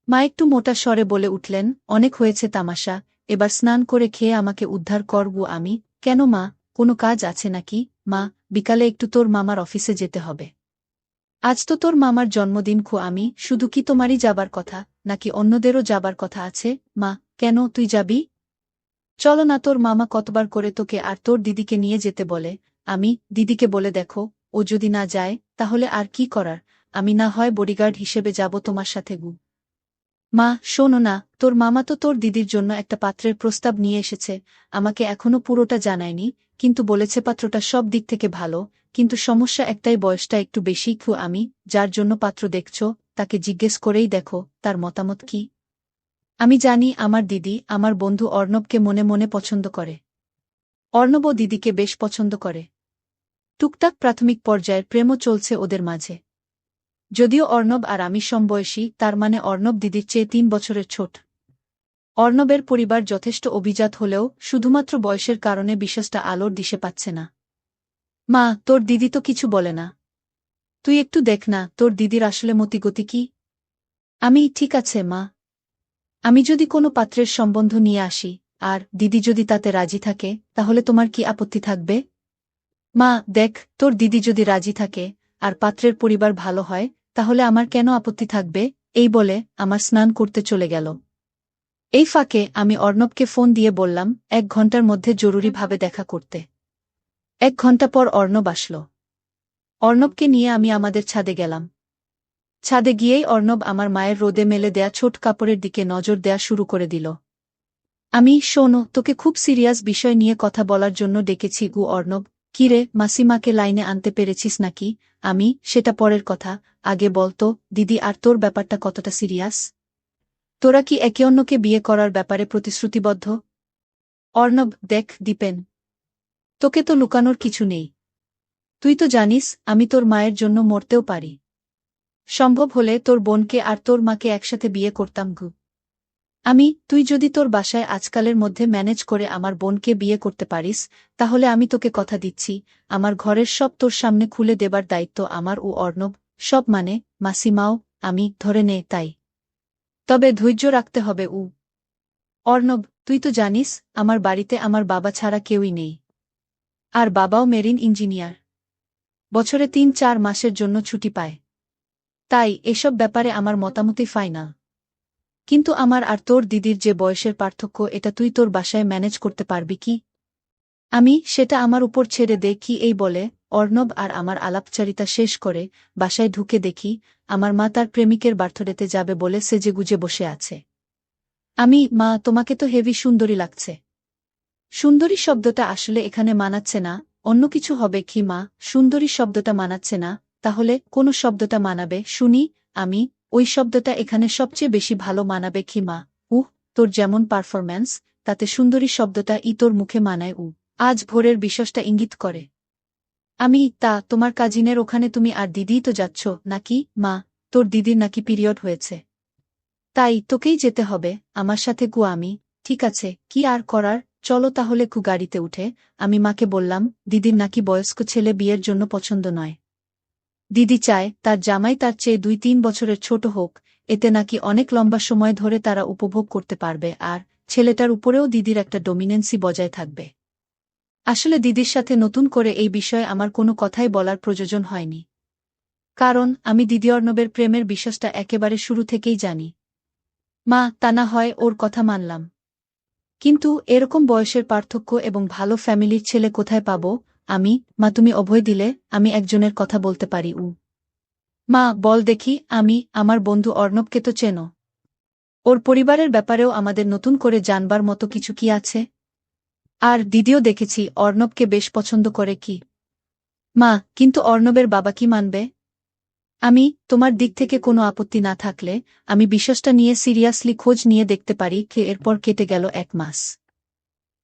মা একটু মোটা স্বরে বলে উঠলেন, অনেক হয়েছে তামাশা, এবার স্নান করে খেয়ে আমাকে উদ্ধার করবো। আমি, কেন মা, কোনো কাজ আছে নাকি? মা, বিকালে একটু তোর মামার অফিসে যেতে হবে। আজ তো তোর মামার জন্মদিন। আমি, শুধু কি তোমারই যাবার কথা, নাকি অন্যদেরও যাবার কথা আছে? মা, কেন, তুই যাবি? চলো না, তোর মামা কতবার করে তোকে আর তোর দিদিকে নিয়ে যেতে বলে। আমি, দিদিকে বলে দেখো, ও যদি না যায়, তাহলে আর কি করার, আমি না হয় বডিগার্ড হিসেবে যাব তোমার সাথে গু। মা, শোনো না, তোর মামা তো তোর দিদির জন্য একটা পাত্রের প্রস্তাব নিয়ে এসেছে, আমাকে এখনো পুরোটা জানায়নি, কিন্তু বলেছে পাত্রটা সব দিক থেকে ভালো, কিন্তু সমস্যা একটাই, বয়সটা একটু বেশি। আমি, যার জন্য পাত্র দেখছ, তাকে জিজ্ঞেস করেই দেখো, তার মতামত কি। আমি জানি আমার দিদি আমার বন্ধু অর্ণবকে মনে মনে পছন্দ করে। অর্ণবও দিদিকে বেশ পছন্দ করে। টুকটাক প্রাথমিক পর্যায়ের প্রেমও চলছে ওদের মাঝে। যদিও অর্ণব আর আমি সমবয়সী, তার মানে অর্ণব দিদির চেয়ে ৩ বছরের ছোট। অর্ণবের পরিবার যথেষ্ট অভিজাত হলেও শুধুমাত্র বয়সের কারণে বিশ্বাসটা আলোর দিশে পাচ্ছে না। মা, তোর দিদি তো কিছু বলে না? তুই একটু দেখ না তোর দিদির আসলে মতিগতি কি। আমি ঠিক আছে মা। আমি যদি কোনো পাত্রের সম্বন্ধ নিয়ে আসি, আর দিদি যদি তাতে রাজি থাকে, তাহলে তোমার কি আপত্তি থাকবে? মা দেখ, তোর দিদি যদি রাজি থাকে, আর পাত্রের পরিবার ভালো হয়, তাহলে আমার কেন আপত্তি থাকবে? এই বলে আমার স্নান করতে চলে গেল। এই ফাঁকে আমি অর্ণবকে ফোন দিয়ে বললাম ১ ঘন্টার মধ্যে জরুরিভাবে দেখা করতে। ১ ঘন্টা পর অর্ণব আসল। অর্ণবকে নিয়ে আমি আমাদের ছাদে গেলাম। ছাদে গিয়েই অর্ণব আমার মায়ের রোদে মেলে দেয়া ছোট কাপড়ের দিকে নজর দেয়া শুরু করে দিল। আমি, শোনো, তোকে খুব সিরিয়াস বিষয় নিয়ে কথা বলার জন্য ডেকেছি গু অর্ণব। কিরে, মাসিমাকে লাইনে আনতে পেরেছিস নাকি? আমি, সেটা পরের কথা, আগে বলতো দিদি আর তোর ব্যাপারটা কতটা সিরিয়াস? তোরা কি একে অন্যকে বিয়ে করার ব্যাপারে প্রতিশ্রুতিবদ্ধ? অর্ণব, দেখ দীপেন, তোকে তো লুকানোর কিছু নেই। তুই তো জানিস আমি তোর মায়ের জন্য মরতেও পারি। সম্ভব হলে তোর বোনকে আর তোর মাকে একসাথে বিয়ে করতাম গু। তুই যদি তোর বাসায় আজকালের মধ্যে ম্যানেজ করে আমার বোনকে বিয়ে করতে পারিস, তাহলে আমি তোকে কথা দিচ্ছি, আমার ঘরের সব তোর সামনে খুলে দেবার দায়িত্ব আমার। ও অর্ণব, সব মানে মাসিমাও, আমি ধরে নে তাই। তবে ধৈর্য রাখতে হবে। অর্ণব, তুই তো জানিস আমার বাড়িতে আমার বাবা ছাড়া কেউই নেই। আর বাবাও মেরিন ইঞ্জিনিয়ার। বছরে ৩-৪ মাসের জন্য ছুটি পায়। তাই এসব ব্যাপারে আমার মতামতই ফাইনাল। কিন্তু আমার আর তোর দিদির যে বয়সের পার্থক্য, এটা তুই তোর বাসায় ম্যানেজ করতে পারবি কি? সেটা আমার উপর ছেড়ে দে। কি এই বলে অর্ণব আর আমার আলাপচারিতা শেষ করে বাসায় ঢুকে দেখি আমার মা তার প্রেমিকের বার্থডেতে যাবে বলে সেজেগুজে বসে আছে। মা, তোমাকে তো হেভি সুন্দরী লাগছে। সুন্দরী শব্দটা আসলে এখানে মানাচ্ছে না, অন্য কিছু হবে কি মা? সুন্দরী শব্দটা মানাচ্ছে না, তাহলে কোন শব্দটা মানাবে শুনি? ওই শব্দটা এখানে সবচেয়ে বেশি ভালো মানাবে কি মা? তোর যেমন পারফরম্যান্স, তাতে সুন্দরী শব্দটা তোর মুখে মানায়। আজ ভোরের বিশ্বসটা ইঙ্গিত করে। তা তোমার কাজিনের ওখানে তুমি আর দিদিই তো যাচ্ছ নাকি? মা, তোর দিদির নাকি পিরিয়ড হয়েছে। তাই তোকেই যেতে হবে আমার সাথে গু। ঠিক আছে, কি আর করার, চলো তাহলে গাড়িতে উঠে। আমি মাকে বললাম দিদির নাকি বয়স্ক ছেলে বিয়ের জন্য পছন্দ নয়। দিদি চায় তার জামাই তার চেয়ে ২-৩ বছরের ছোট হোক, এতে নাকি অনেক লম্বা সময় ধরে তারা উপভোগ করতে পারবে, আর ছেলেটার উপরেও দিদির একটা ডমিনেন্সি বজায় থাকবে। আসলে দিদির সাথে নতুন করে এই বিষয়ে আমার কোনো কথাই বলার প্রয়োজন হয়নি। কারণ আমি দিদি অর্ণবের প্রেমের বিশ্বাসটা একেবারে শুরু থেকেই জানি। মা, তা না হয় ওর কথা মানলাম, কিন্তু এরকম বয়সের পার্থক্য এবং ভালো ফ্যামিলির ছেলে কোথায় পাব? মা, তুমি অভয় দিলে আমি একজনের কথা বলতে পারি। মা, বল দেখি। আমার বন্ধু অর্ণবকে তো চেনো। ওর পরিবারের ব্যাপারেও আমাদের নতুন করে জানবার মতো কিছু কি আছে? আর দিদিও দেখেছি অর্ণবকে বেশ পছন্দ করে। কি মা, কিন্তু অর্ণবের বাবা কি মানবে? তোমার দিক থেকে কোনো আপত্তি না থাকলে আমি বিশ্বাসটা নিয়ে সিরিয়াসলি খোঁজ নিয়ে দেখতে পারি। এরপর কেটে গেল ১ মাস।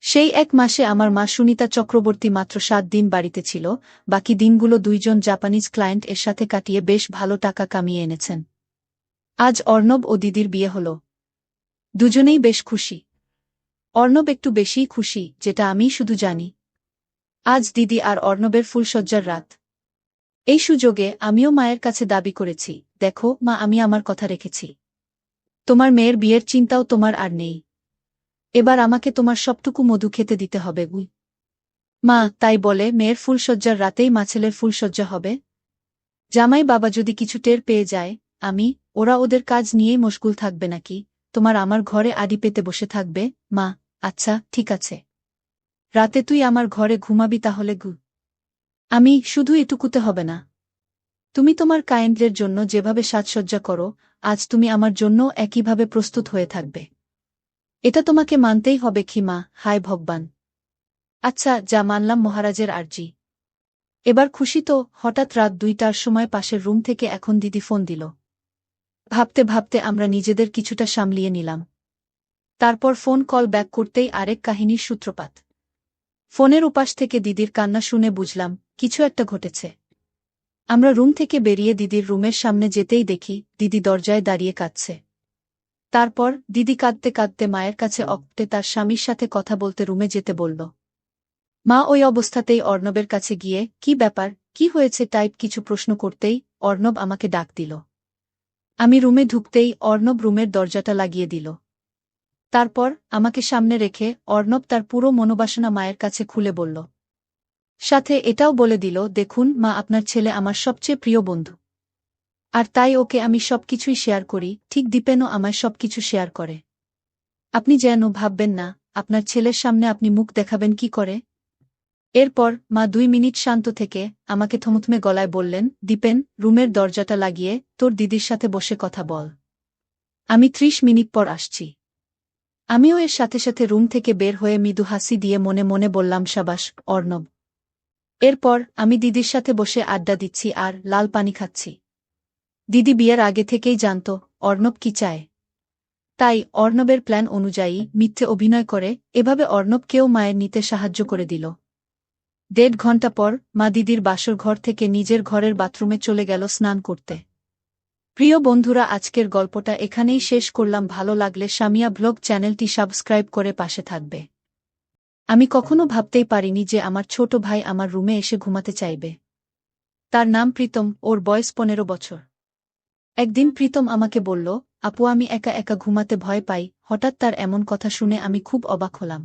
সেই ১ মাসে আমার মা সুনিতা চক্রবর্তী মাত্র ৭ দিন বাড়িতে ছিল, বাকি দিনগুলো ২ জন জাপানিজ ক্লায়েন্ট এর সাথে কাটিয়ে বেশ ভালো টাকা কামিয়ে এনেছেন। আজ অর্ণব ও দিদির বিয়ে হল। দুজনেই বেশ খুশি। অর্ণব একটু বেশিই খুশি, যেটা আমি শুধু জানি। আজ দিদি আর অর্ণবের ফুলশয্যার রাত। এই সুযোগে আমিও মায়ের কাছে দাবি করেছি, দেখো মা, আমি আমার কথা রেখেছি। তোমার মেয়ের বিয়ের চিন্তাও তোমার আর নেই। এবার আমাকে তোমার সবটুকু মধু খেতে দিতে হবে। মা, তাই বলে মেয়ের ফুলশয্যার রাতেই ছেলের ফুলশয্যা হবে? জামাই বাবা যদি কিছু টের পেয়ে যায়, ওরা ওদের কাজ নিয়েই মশগুল থাকবে নাকি তোমার আমার ঘরে আড়ি পেতে বসে থাকবে? মা, আচ্ছা ঠিক আছে, রাতে তুই আমার ঘরে ঘুমাবি তাহলে গু। শুধু এটুকুতে হবে না। তুমি তোমার কায়েন্ডের জন্য যেভাবে সাজসজ্জা করো, আজ তুমি আমার জন্য একইভাবে প্রস্তুত হয়ে থাকবে। এটা তোমাকে মানতেই হবে কি মা? হায় ভগবান! আচ্ছা, যা মানলাম মহারাজের আর্জি। এবার খুশি তো? হঠাৎ রাত ২টার সময় পাশের রুম থেকে এখন দিদি ফোন দিল। ভাবতে ভাবতে আমরা নিজেদের কিছুটা সামলিয়ে নিলাম। তারপর ফোন কল ব্যাক করতেই আরেক কাহিনীর সূত্রপাত। ফোনের উপাস থেকে দিদির কান্না শুনে বুঝলাম কিছু একটা ঘটেছে। আমরা রুম থেকে বেরিয়ে দিদির রুমের সামনে যেতেই দেখি দিদি দরজায় দাঁড়িয়ে কাঁদছে। তারপর দিদি কাঁদতে কাঁদতে মায়ের কাছে অক্টে তার স্বামীর সাথে কথা বলতে রুমে যেতে বলল। মা ওই অবস্থাতেই অর্ণবের কাছে গিয়ে কি ব্যাপার, কি হয়েছে টাইপ কিছু প্রশ্ন করতেই অর্ণব আমাকে ডাক দিল। আমি রুমে ঢুকতেই অর্ণব রুমের দরজাটা লাগিয়ে দিল। তারপর আমাকে সামনে রেখে অর্ণব তার পুরো মনোবাসনা মায়ের কাছে খুলে বলল। সাথে এটাও বলে দিল, দেখুন মা, আপনার ছেলে আমার সবচেয়ে প্রিয় বন্ধু। আর তাই ওকে আমি সবকিছুই শেয়ার করি, ঠিক দীপেনও আমায় সবকিছু শেয়ার করে। আপনি যেন ভাববেন না আপনার ছেলের সামনে আপনি মুখ দেখাবেন কি করে। এরপর মা 2 মিনিট শান্ত থেকে আমাকে থমথমে গলায় বললেন, দীপেন, রুমের দরজাটা লাগিয়ে তোর দিদির সাথে বসে কথা বল। আমি 30 মিনিট পর আসছি। আমিও এর সাথে সাথে রুম থেকে বের হয়ে মৃদু হাসি দিয়ে মনে মনে বললাম, সাবাস অর্ণব। এরপর আমি দিদির সাথে বসে আড্ডা দিচ্ছি আর লাল পানি খাচ্ছি। দিদি বিয়ের আগে থেকেই জানত অর্ণব কি চায়। তাই অর্ণবের প্ল্যান অনুযায়ী মিথ্যে অভিনয় করে এভাবে অর্ণবকেও মায়ের নিতে সাহায্য করে দিল। 1.5 ঘণ্টা পর মা দিদির বাসর ঘর থেকে নিজের ঘরের বাথরুমে চলে গেল স্নান করতে। প্রিয় বন্ধুরা, আজকের গল্পটা এখানেই শেষ করলাম। ভালো লাগলে সামিয়া ব্লগ চ্যানেলটি সাবস্ক্রাইব করে পাশে থাকবে। আমি কখনো ভাবতেই পারিনি যে আমার ছোট ভাই আমার রুমে এসে ঘুমাতে চাইবে। তার নাম প্রীতম, ওর বয়স 15 বছর। একদিন প্রীতম আমাকে বলল, আপু আমি একা একা ঘুমাতে ভয় পাই। হঠাৎ তার এমন কথা শুনে আমি খুব অবাক হলাম।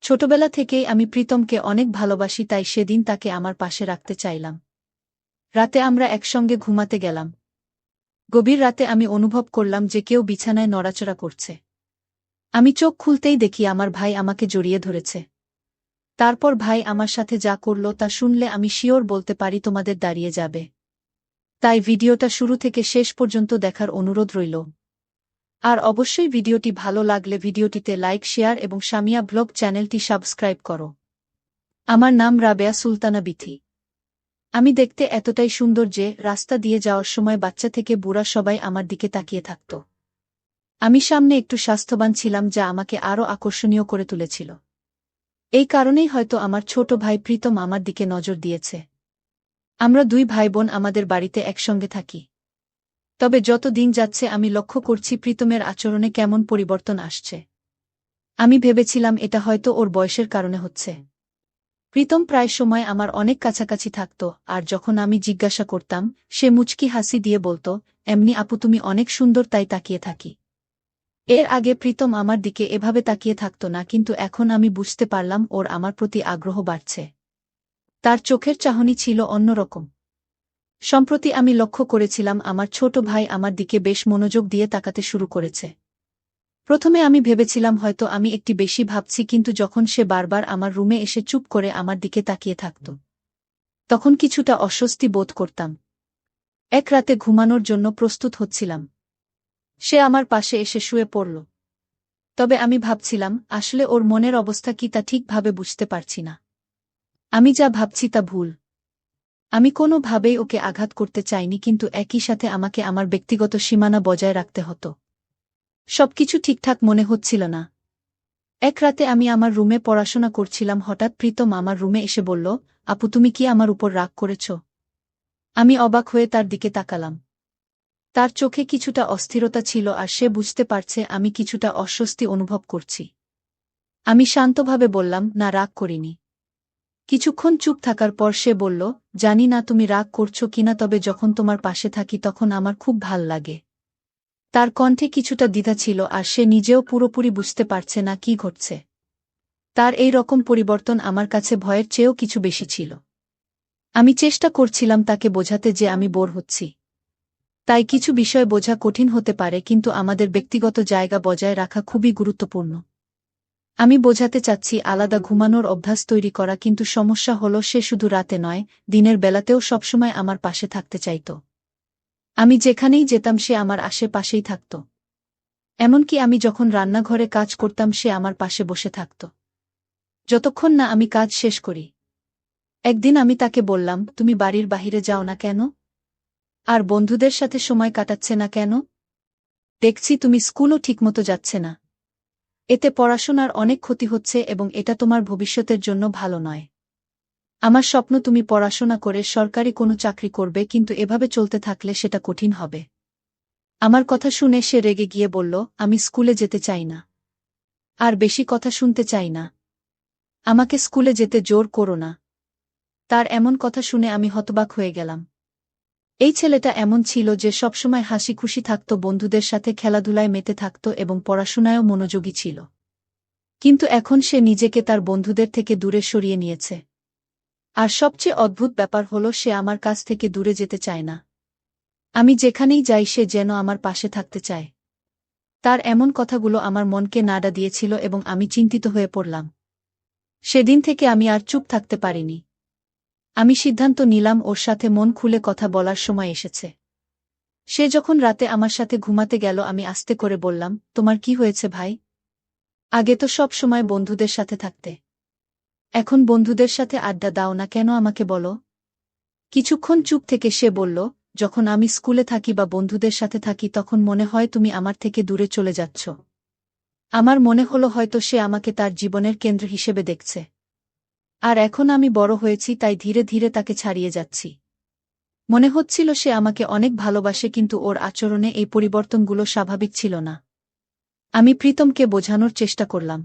ছোটবেলা থেকেই আমি প্রীতমকে অনেক ভালোবাসি, তাই সেদিন তাকে আমার পাশে রাখতে চাইলাম। রাতে আমরা একসঙ্গে ঘুমাতে গেলাম। গভীর রাতে আমি অনুভব করলাম যে কেউ বিছানায় নড়াচড়া করছে। আমি চোখ খুলতেই দেখি আমার ভাই আমাকে জড়িয়ে ধরেছে। তারপর ভাই আমার সাথে যা করল তা শুনলে আমি শিওর বলতে পারি তোমাদের দাঁড়িয়ে যাবে। তাই ভিডিওটা শুরু থেকে শেষ পর্যন্ত দেখার অনুরোধ রইল। আর অবশ্যই ভিডিওটি ভালো লাগলে ভিডিওটিতে লাইক, শেয়ার এবং সামিয়া ব্লগ চ্যানেলটি সাবস্ক্রাইব করো। আমার নাম রাবেয়া সুলতানা বিথি। আমি দেখতে এতটাই সুন্দর যে রাস্তা দিয়ে যাওয়ার সময় বাচ্চা থেকে বুড়া সবাই আমার দিকে তাকিয়ে থাকত। আমি সামনে একটু স্বাস্থ্যবান ছিলাম, যা আমাকে আরও আকর্ষণীয় করে তুলেছিল। এই কারণেই হয়তো আমার ছোট ভাই প্রীতম আমার দিকে নজর দিয়েছে। আমরা 2 ভাইবোন আমাদের বাড়িতে একসঙ্গে থাকি। তবে যত দিন যাচ্ছে আমি লক্ষ্য করছি প্রীতমের আচরণে কেমন পরিবর্তন আসছে। আমি ভেবেছিলাম এটা হয়তো ওর বয়সের কারণে হচ্ছে। প্রীতম প্রায় সময় আমার অনেক কাছাকাছি থাকত, আর যখন আমি জিজ্ঞাসা করতাম সে মুচকি হাসি দিয়ে বলতো, এমনি আপু তুমি অনেক সুন্দর, তাই তাকিয়ে থাকি। এর আগে প্রীতম আমার দিকে এভাবে তাকিয়ে থাকত না, কিন্তু এখন আমি বুঝতে পারলাম ওর আমার প্রতি আগ্রহ বাড়ছে। তার চোখের চাহনি ছিল অন্যরকম। সম্প্রতি আমি লক্ষ্য করেছিলাম আমার ছোট ভাই আমার দিকে বেশ মনোযোগ দিয়ে তাকাতে শুরু করেছে। প্রথমে আমি ভেবেছিলাম হয়তো আমি একটু বেশি ভাবছি, কিন্তু যখন সে বারবার আমার রুমে এসে চুপ করে আমার দিকে তাকিয়ে থাকত, তখন কিছুটা অস্বস্তি বোধ করতাম। এক রাতে ঘুমানোর জন্য প্রস্তুত হচ্ছিলাম। সে আমার পাশে এসে শুয়ে পড়ল। তবে আমি ভাবছিলাম আসলে ওর মনের অবস্থা কি তা ঠিকভাবে বুঝতে পারছি না। আমি যা ভাবছি তা ভুল। আমি কোনোভাবেই ওকে আঘাত করতে চাইনি, কিন্তু একই সাথে আমাকে আমার ব্যক্তিগত সীমানা বজায় রাখতে হতো। সবকিছু ঠিকঠাক মনে হচ্ছিল না। এক রাতে আমি আমার রুমে পড়াশোনা করছিলাম, হঠাৎ প্রীতম আমার রুমে এসে বলল, আপু তুমি কি আমার উপর রাগ করেছ? আমি অবাক হয়ে তার দিকে তাকালাম। তার চোখে কিছুটা অস্থিরতা ছিল, আর সে বুঝতে পারছে আমি কিছুটা অস্বস্তি অনুভব করছি। আমি শান্তভাবে বললাম, না, রাগ করিনি। কিছুক্ষণ চুপ থাকার পর সে বলল, জানি না তুমি রাগ করছো কিনা, তবে যখন তোমার পাশে থাকি তখন আমার খুব ভাল লাগে। তার কণ্ঠে কিছুটা দ্বিধা ছিল, আর সে নিজেও পুরোপুরি বুঝতে পারছে না কি ঘটছে। তার এই রকম পরিবর্তন আমার কাছে ভয়ের চেয়েও কিছু বেশি ছিল। আমি চেষ্টা করছিলাম তাকে বোঝাতে যে আমি বোর হচ্ছি। তাই কিছু বিষয় বোঝা কঠিন হতে পারে, কিন্তু আমাদের ব্যক্তিগত জায়গা বজায় রাখা খুবই গুরুত্বপূর্ণ। আমি বোঝাতে চাচ্ছি আলাদা ঘুমানোর অভ্যাস তৈরি করা, কিন্তু সমস্যা হলো সে শুধু রাতে নয়, দিনের বেলাতেও সবসময় আমার পাশে থাকতে চাইত। আমি যেখানেই যেতাম সে আমার আশেপাশেই থাকত। এমনকি আমি যখন রান্নাঘরে কাজ করতাম সে আমার পাশে বসে থাকত, যতক্ষণ না আমি কাজ শেষ করি। একদিন আমি তাকে বললাম, তুমি বাড়ির বাহিরে যাও না কেন? আর বন্ধুদের সাথে সময় কাটাচ্ছে না কেন? দেখছি তুমি স্কুলও ঠিকমতো যাচ্ছে না। এতে পড়াশোনার অনেক ক্ষতি হচ্ছে এবং এটা তোমার ভবিষ্যতের জন্য ভালো নয়। আমার স্বপ্ন তুমি পড়াশোনা করে সরকারি কোনো চাকরি করবে, কিন্তু এভাবে চলতে থাকলে সেটা কঠিন হবে। আমার কথা শুনে সে রেগে গিয়ে বলল, আমি স্কুলে যেতে চাই না। আর বেশি কথা শুনতে চাই না। আমাকে স্কুলে যেতে জোর করো না। তার এমন কথা শুনে আমি হতবাক হয়ে গেলাম। এই ছেলেটা এমন ছিল যে সবসময় হাসি খুশি থাকত, বন্ধুদের সাথে খেলাধুলায় মেতে থাকত এবং পড়াশোনায়ও মনোযোগী ছিল। কিন্তু এখন সে নিজেকে তার বন্ধুদের থেকে দূরে সরিয়ে নিয়েছে। আর সবচেয়ে অদ্ভুত ব্যাপার হলো সে আমার কাছ থেকে দূরে যেতে চায় না। আমি যেখানেই যাই সে যেন আমার পাশে থাকতে চায়। তার এমন কথাগুলো আমার মনকে নাড়া দিয়েছিল এবং আমি চিন্তিত হয়ে পড়লাম। সেদিন থেকে আমি আর চুপ থাকতে পারিনি। আমি সিদ্ধান্ত নিলাম ওর সাথে মন খুলে কথা বলার সময় এসেছে। সে যখন রাতে আমার সাথে ঘুমাতে গেল আমি আস্তে করে বললাম, তোমার কি হয়েছে ভাই? আগে তো সব সময় বন্ধুদের সাথে থাকতে, এখন বন্ধুদের সাথে আড্ডা দাও না কেন, আমাকে বলো। কিছুক্ষণ চুপ থেকে সে বলল, যখন আমি স্কুলে থাকি বা বন্ধুদের সাথে থাকি তখন মনে হয় তুমি আমার থেকে দূরে চলে যাচ্ছ। আমার মনে হলো হয়তো সে আমাকে তার জীবনের কেন্দ্র হিসেবে দেখছে। আর এখন আমি বড় হয়েছি তাই ধীরে ধীরে তাকে ছাড়িয়ে যাচ্ছি। মনে হচ্ছিল সে আমাকে অনেক ভালোবাসে, কিন্তু ওর আচরণে এই পরিবর্তনগুলো স্বাভাবিক ছিল না। আমি প্রীতমকে বোঝানোর চেষ্টা করলাম,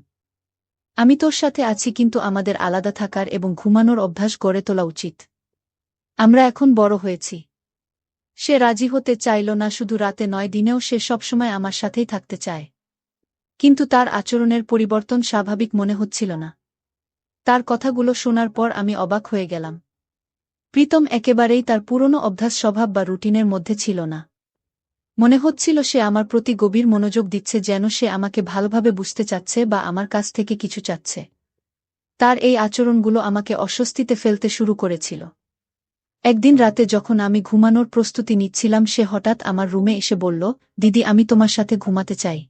আমি তোর সাথে আছি, কিন্তু আমাদের আলাদা থাকার এবং ঘুমানোর অভ্যাস গড়ে তোলা উচিত। আমরা এখন বড় হয়েছি। সে রাজি হতে চাইল না, শুধু রাতে নয় দিনেও সে সবসময় আমার সাথেই থাকতে চায়। কিন্তু তার আচরণের পরিবর্তন স্বাভাবিক মনে হচ্ছিল না। তার কথাগুলো শোনার পর আমি অবাক হয়ে গেলাম। প্রীতম একেবারেই তার পুরনো অভ্যাস স্বভাব বা রুটিনের মধ্যে ছিল না। মনে হচ্ছিল সে আমার প্রতি গভীর মনোযোগ দিচ্ছে, যেন সে আমাকে ভালোভাবে বুঝতে চাচ্ছে বা আমার কাছ থেকে কিছু চাচ্ছে। তার এই আচরণগুলো আমাকে অস্বস্তিতে ফেলতে শুরু করেছিল। একদিন রাতে যখন আমি ঘুমানোর প্রস্তুতি নিচ্ছিলাম সে হঠাৎ আমার রুমে এসে বলল, দিদি আমি তোমার সাথে ঘুমাতে চাই।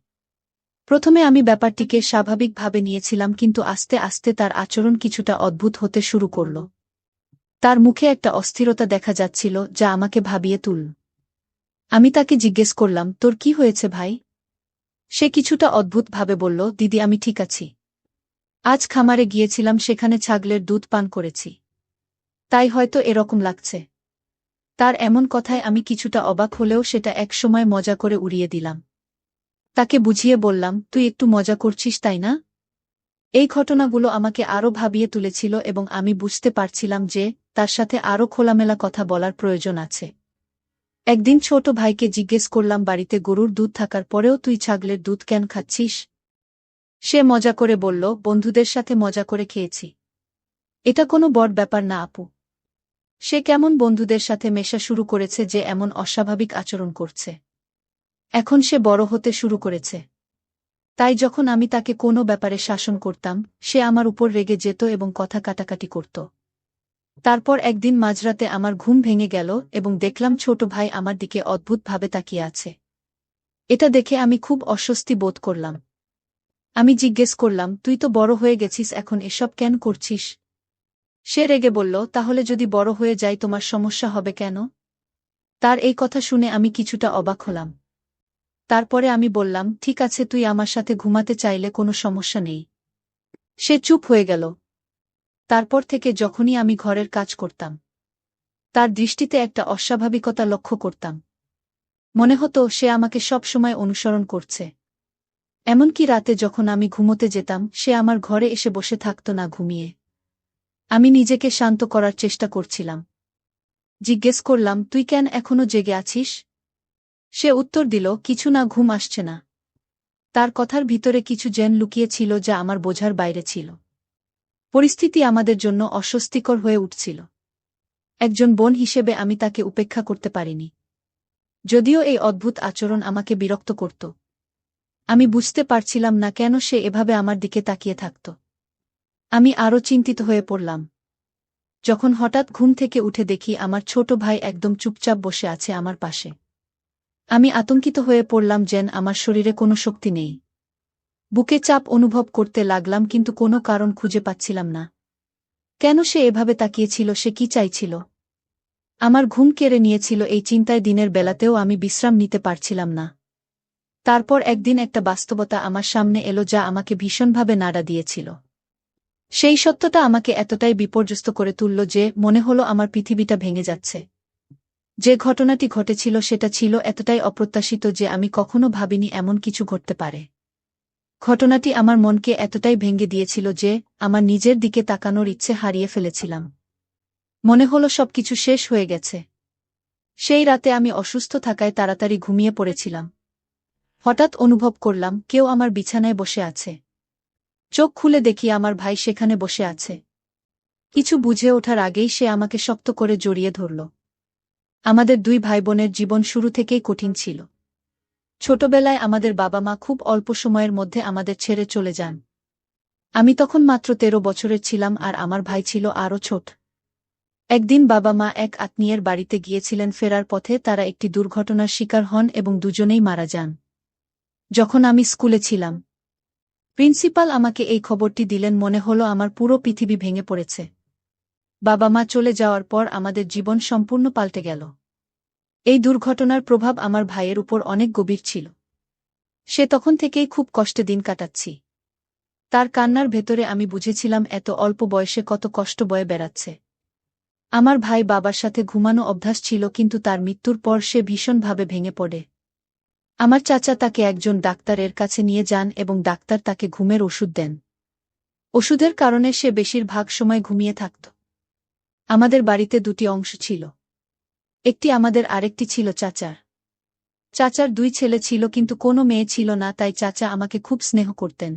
প্রথমে আমি ব্যাপারটিকে স্বাভাবিকভাবে নিয়েছিলাম, কিন্তু আস্তে আস্তে তার আচরণ কিছুটা অদ্ভুত হতে শুরু করল। তার মুখে একটা অস্থিরতা দেখা যাচ্ছিল যা আমাকে ভাবিয়ে তুলল। আমি তাকে জিজ্ঞেস করলাম, তোর কি হয়েছে ভাই? সে কিছুটা অদ্ভুতভাবে বলল, দিদি আমি ঠিক আছি। আজ খামারে গিয়েছিলাম, সেখানে ছাগলের দুধ পান করেছি। তাই হয়তো এরকম লাগছে। তার এমন কথায় আমি কিছুটা অবাক হলেও সেটা একসময় মজা করে উড়িয়ে দিলাম। তাকে বুঝিয়ে বললাম, তুই একটু মজা করছিস তাই না? এই ঘটনাগুলো আমাকে আরও ভাবিয়ে তুলেছিল এবং আমি বুঝতে পারছিলাম যে তার সাথে আরও খোলামেলা কথা বলার প্রয়োজন আছে। একদিন ছোট ভাইকে জিজ্ঞেস করলাম, বাড়িতে গরুর দুধ থাকার পরেও তুই ছাগলের দুধ কেন খাচ্ছিস? সে মজা করে বলল, বন্ধুদের সাথে মজা করে খেয়েছি। এটা কোনো বড় ব্যাপার না আপু। সে কেমন বন্ধুদের সাথে মেশা শুরু করেছে যে এমন অস্বাভাবিক আচরণ করছে। এখন সে বড় হতে শুরু করেছে। তাই যখন আমি তাকে কোনো ব্যাপারে শাসন করতাম সে আমার উপর রেগে যেত এবং কথা কাটাকাটি করত। তারপর একদিন মাঝরাতে আমার ঘুম ভেঙে গেল এবং দেখলাম ছোট ভাই আমার দিকে অদ্ভুতভাবে তাকিয়ে আছে। এটা দেখে আমি খুব অস্বস্তি বোধ করলাম। আমি জিজ্ঞেস করলাম, তুই তো বড় হয়ে গেছিস, এখন এসব কেন করছিস? সে রেগে বলল, তাহলে যদি বড় হয়ে যাই তোমার সমস্যা হবে কেন? তার এই কথা শুনে আমি কিছুটা অবাক হলাম। তারপরে আমি বললাম, ঠিক আছে তুই আমার সাথে ঘুমাতে চাইলে কোনো সমস্যা নেই। সে চুপ হয়ে গেল। তারপর থেকে যখনই আমি ঘরের কাজ করতাম তার দৃষ্টিতে একটা অস্বাভাবিকতা লক্ষ্য করতাম। মনে হতো সে আমাকে সব সময় অনুসরণ করছে। এমনকি রাতে যখন আমি ঘুমোতে যেতাম সে আমার ঘরে এসে বসে থাকত না ঘুমিয়ে। আমি নিজেকে শান্ত করার চেষ্টা করছিলাম। জিজ্ঞেস করলাম, তুই কেন এখনো জেগে আছিস? সে উত্তর দিল, কিছু না, ঘুম আসছে না। তার কথার ভিতরে কিছু জেন লুকিয়ে ছিল যা আমার বোঝার বাইরে ছিল। পরিস্থিতি আমাদের জন্য অস্বস্তিকর হয়ে উঠছিল। একজন বোন হিসেবে আমি তাকে উপেক্ষা করতে পারিনি। যদিও এই অদ্ভুত আচরণ আমাকে বিরক্ত করত। আমি বুঝতে পারছিলাম না কেন সে এভাবে আমার দিকে তাকিয়ে থাকত। আমি আরও চিন্তিত হয়ে পড়লাম যখন হঠাৎ ঘুম থেকে উঠে দেখি আমার ছোট ভাই একদম চুপচাপ বসে আছে আমার পাশে। আমি আতঙ্কিত হয়ে পড়লাম যেন আমার শরীরে কোনো শক্তি নেই। বুকে চাপ অনুভব করতে লাগলাম, কিন্তু কোনো কারণ খুঁজে পাচ্ছিলাম না। কেন সে এভাবে তাকিয়েছিল? সে কি চাইছিল? আমার ঘুম কেড়ে নিয়েছিল এই চিন্তায় দিনের বেলাতেও আমি বিশ্রাম নিতে পারছিলাম না। তারপর একদিন একটা বাস্তবতা আমার সামনে এলো যা আমাকে ভীষণভাবে নাড়া দিয়েছিল। সেই সত্যটা আমাকে এতটাই বিপর্যস্ত করে তুলল যে মনে হলো আমার পৃথিবীটা ভেঙে যাচ্ছে। যে ঘটনাটি ঘটেছিল সেটা ছিল এতটাই অপ্রত্যাশিত যে আমি কখনো ভাবিনি এমন কিছু ঘটতে পারে। ঘটনাটি আমার মনকে এতটাই ভেঙে দিয়েছিল যে আমার নিজের দিকে তাকানোর ইচ্ছে হারিয়ে ফেলেছিলাম। মনে হলো সবকিছু শেষ হয়ে গেছে। সেই রাতে আমি অসুস্থ থাকায় তাড়াতাড়ি ঘুমিয়ে পড়েছিলাম। হঠাৎ অনুভব করলাম কেউ আমার বিছানায় বসে আছে। চোখ খুলে দেখি আমার ভাই সেখানে বসে আছে। কিছু বুঝে ওঠার আগেই সে আমাকে শক্ত করে জড়িয়ে ধরল। আমাদের দুই ভাইবোনের জীবন শুরু থেকেই কঠিন ছিল। ছোটবেলায় আমাদের বাবা মা খুব অল্প সময়ের মধ্যে আমাদের ছেড়ে চলে যান। আমি তখন মাত্র 13 বছরের ছিলাম আর আমার ভাই ছিল আরও ছোট। একদিন বাবা মা এক আত্মীয়ের বাড়িতে গিয়েছিলেন, ফেরার পথে তারা একটি দুর্ঘটনার শিকার হন এবং দুজনেই মারা যান। যখন আমি স্কুলে ছিলাম, প্রিন্সিপাল আমাকে এই খবরটি দিলেন, মনে হলো আমার পুরো পৃথিবী ভেঙে পড়েছে। বাবা মা চলে যাওয়ার পর আমাদের জীবন সম্পূর্ণ পাল্টে গেল। এই দুর্ঘটনার প্রভাব আমার ভাইয়ের উপর অনেক গভীর ছিল। সে তখন থেকেই খুব কষ্টে দিন কাটাচ্ছি। তার কান্নার ভেতরে আমি বুঝেছিলাম এত অল্প বয়সে কত কষ্ট বয়ে বেড়াচ্ছে। আমার ভাই বাবার সাথে ঘুমানো অভ্যাস ছিল, কিন্তু তার মৃত্যুর পর সে ভীষণভাবে ভেঙে পড়ে। আমার চাচা তাকে একজন ডাক্তারের কাছে নিয়ে যান এবং ডাক্তার তাকে ঘুমের ওষুধ দেন। ওষুধের কারণে সে বেশিরভাগ সময় ঘুমিয়ে থাকত। আমাদের বাড়িতে দুটি অংশ ছিল, একটি আমাদের, আরেকটি ছিল চাচার। চাচার দুই ছেলে ছিল কিন্তু কোনো মেয়ে ছিল না, তাই চাচা আমাকে খুব স্নেহ করতেন।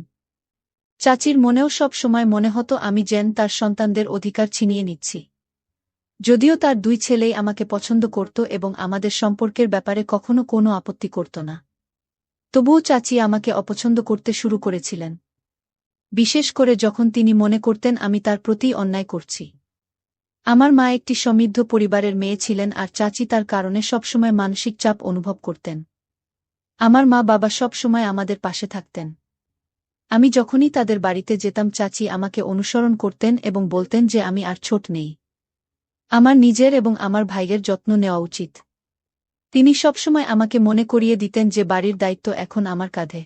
চাচির মনেও সব সময় মনে হতো আমি যেন তার সন্তানদের অধিকার ছিনিয়ে নিচ্ছি। যদিও তার দুই ছেলেই আমাকে পছন্দ করত এবং আমাদের সম্পর্কের ব্যাপারে কখনো কোনো আপত্তি করত না, তবুও চাচি আমাকে অপছন্দ করতে শুরু করেছিলেন, বিশেষ করে যখন তিনি মনে করতেন আমি তার প্রতি অন্যায় করছি। আমার মা একটি সমৃদ্ধ পরিবারের মেয়ে ছিলেন আর চাচি তার কারণে সবসময় মানসিক চাপ অনুভব করতেন। আমার মা বাবা সবসময় আমাদের পাশে থাকতেন। আমি যখনই তাদের বাড়িতে যেতাম চাচি আমাকে অনুসরণ করতেন এবং বলতেন যে আমি আর ছোট নেই, আমার নিজের এবং আমার ভাইয়ের যত্ন নেওয়া উচিত। তিনি সবসময় আমাকে মনে করিয়ে দিতেন যে বাড়ির দায়িত্ব এখন আমার কাঁধে।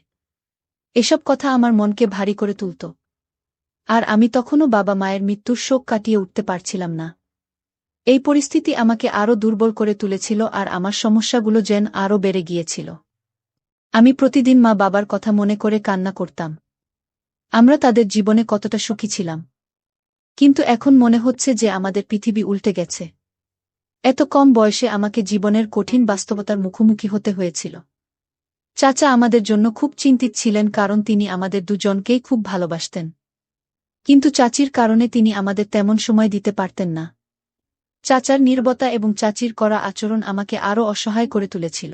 এসব কথা আমার মনকে ভারী করে তুলত। আর আমি তখনও বাবা মায়ের মৃত্যুর শোক কাটিয়ে উঠতে পারছিলাম না। এই পরিস্থিতি আমাকে আরও দুর্বল করে তুলেছিল আর আমার সমস্যাগুলো যেন আরও বেড়ে গিয়েছিল। আমি প্রতিদিন মা বাবার কথা মনে করে কান্না করতাম। আমরা তাদের জীবনে কতটা সুখী ছিলাম, কিন্তু এখন মনে হচ্ছে যে আমাদের পৃথিবী উল্টে গেছে। এত কম বয়সে আমাকে জীবনের কঠিন বাস্তবতার মুখোমুখি হতে হয়েছিল। চাচা আমাদের জন্য খুব চিন্তিত ছিলেন, কারণ তিনি আমাদের দুজনকেই খুব ভালোবাসতেন। কিন্তু চাচির কারণে তিনি আমাদের তেমন সময় দিতে পারতেন না। চাচার নীরবতা এবং চাচির করা আচরণ আমাকে আরও অসহায় করে তুলেছিল।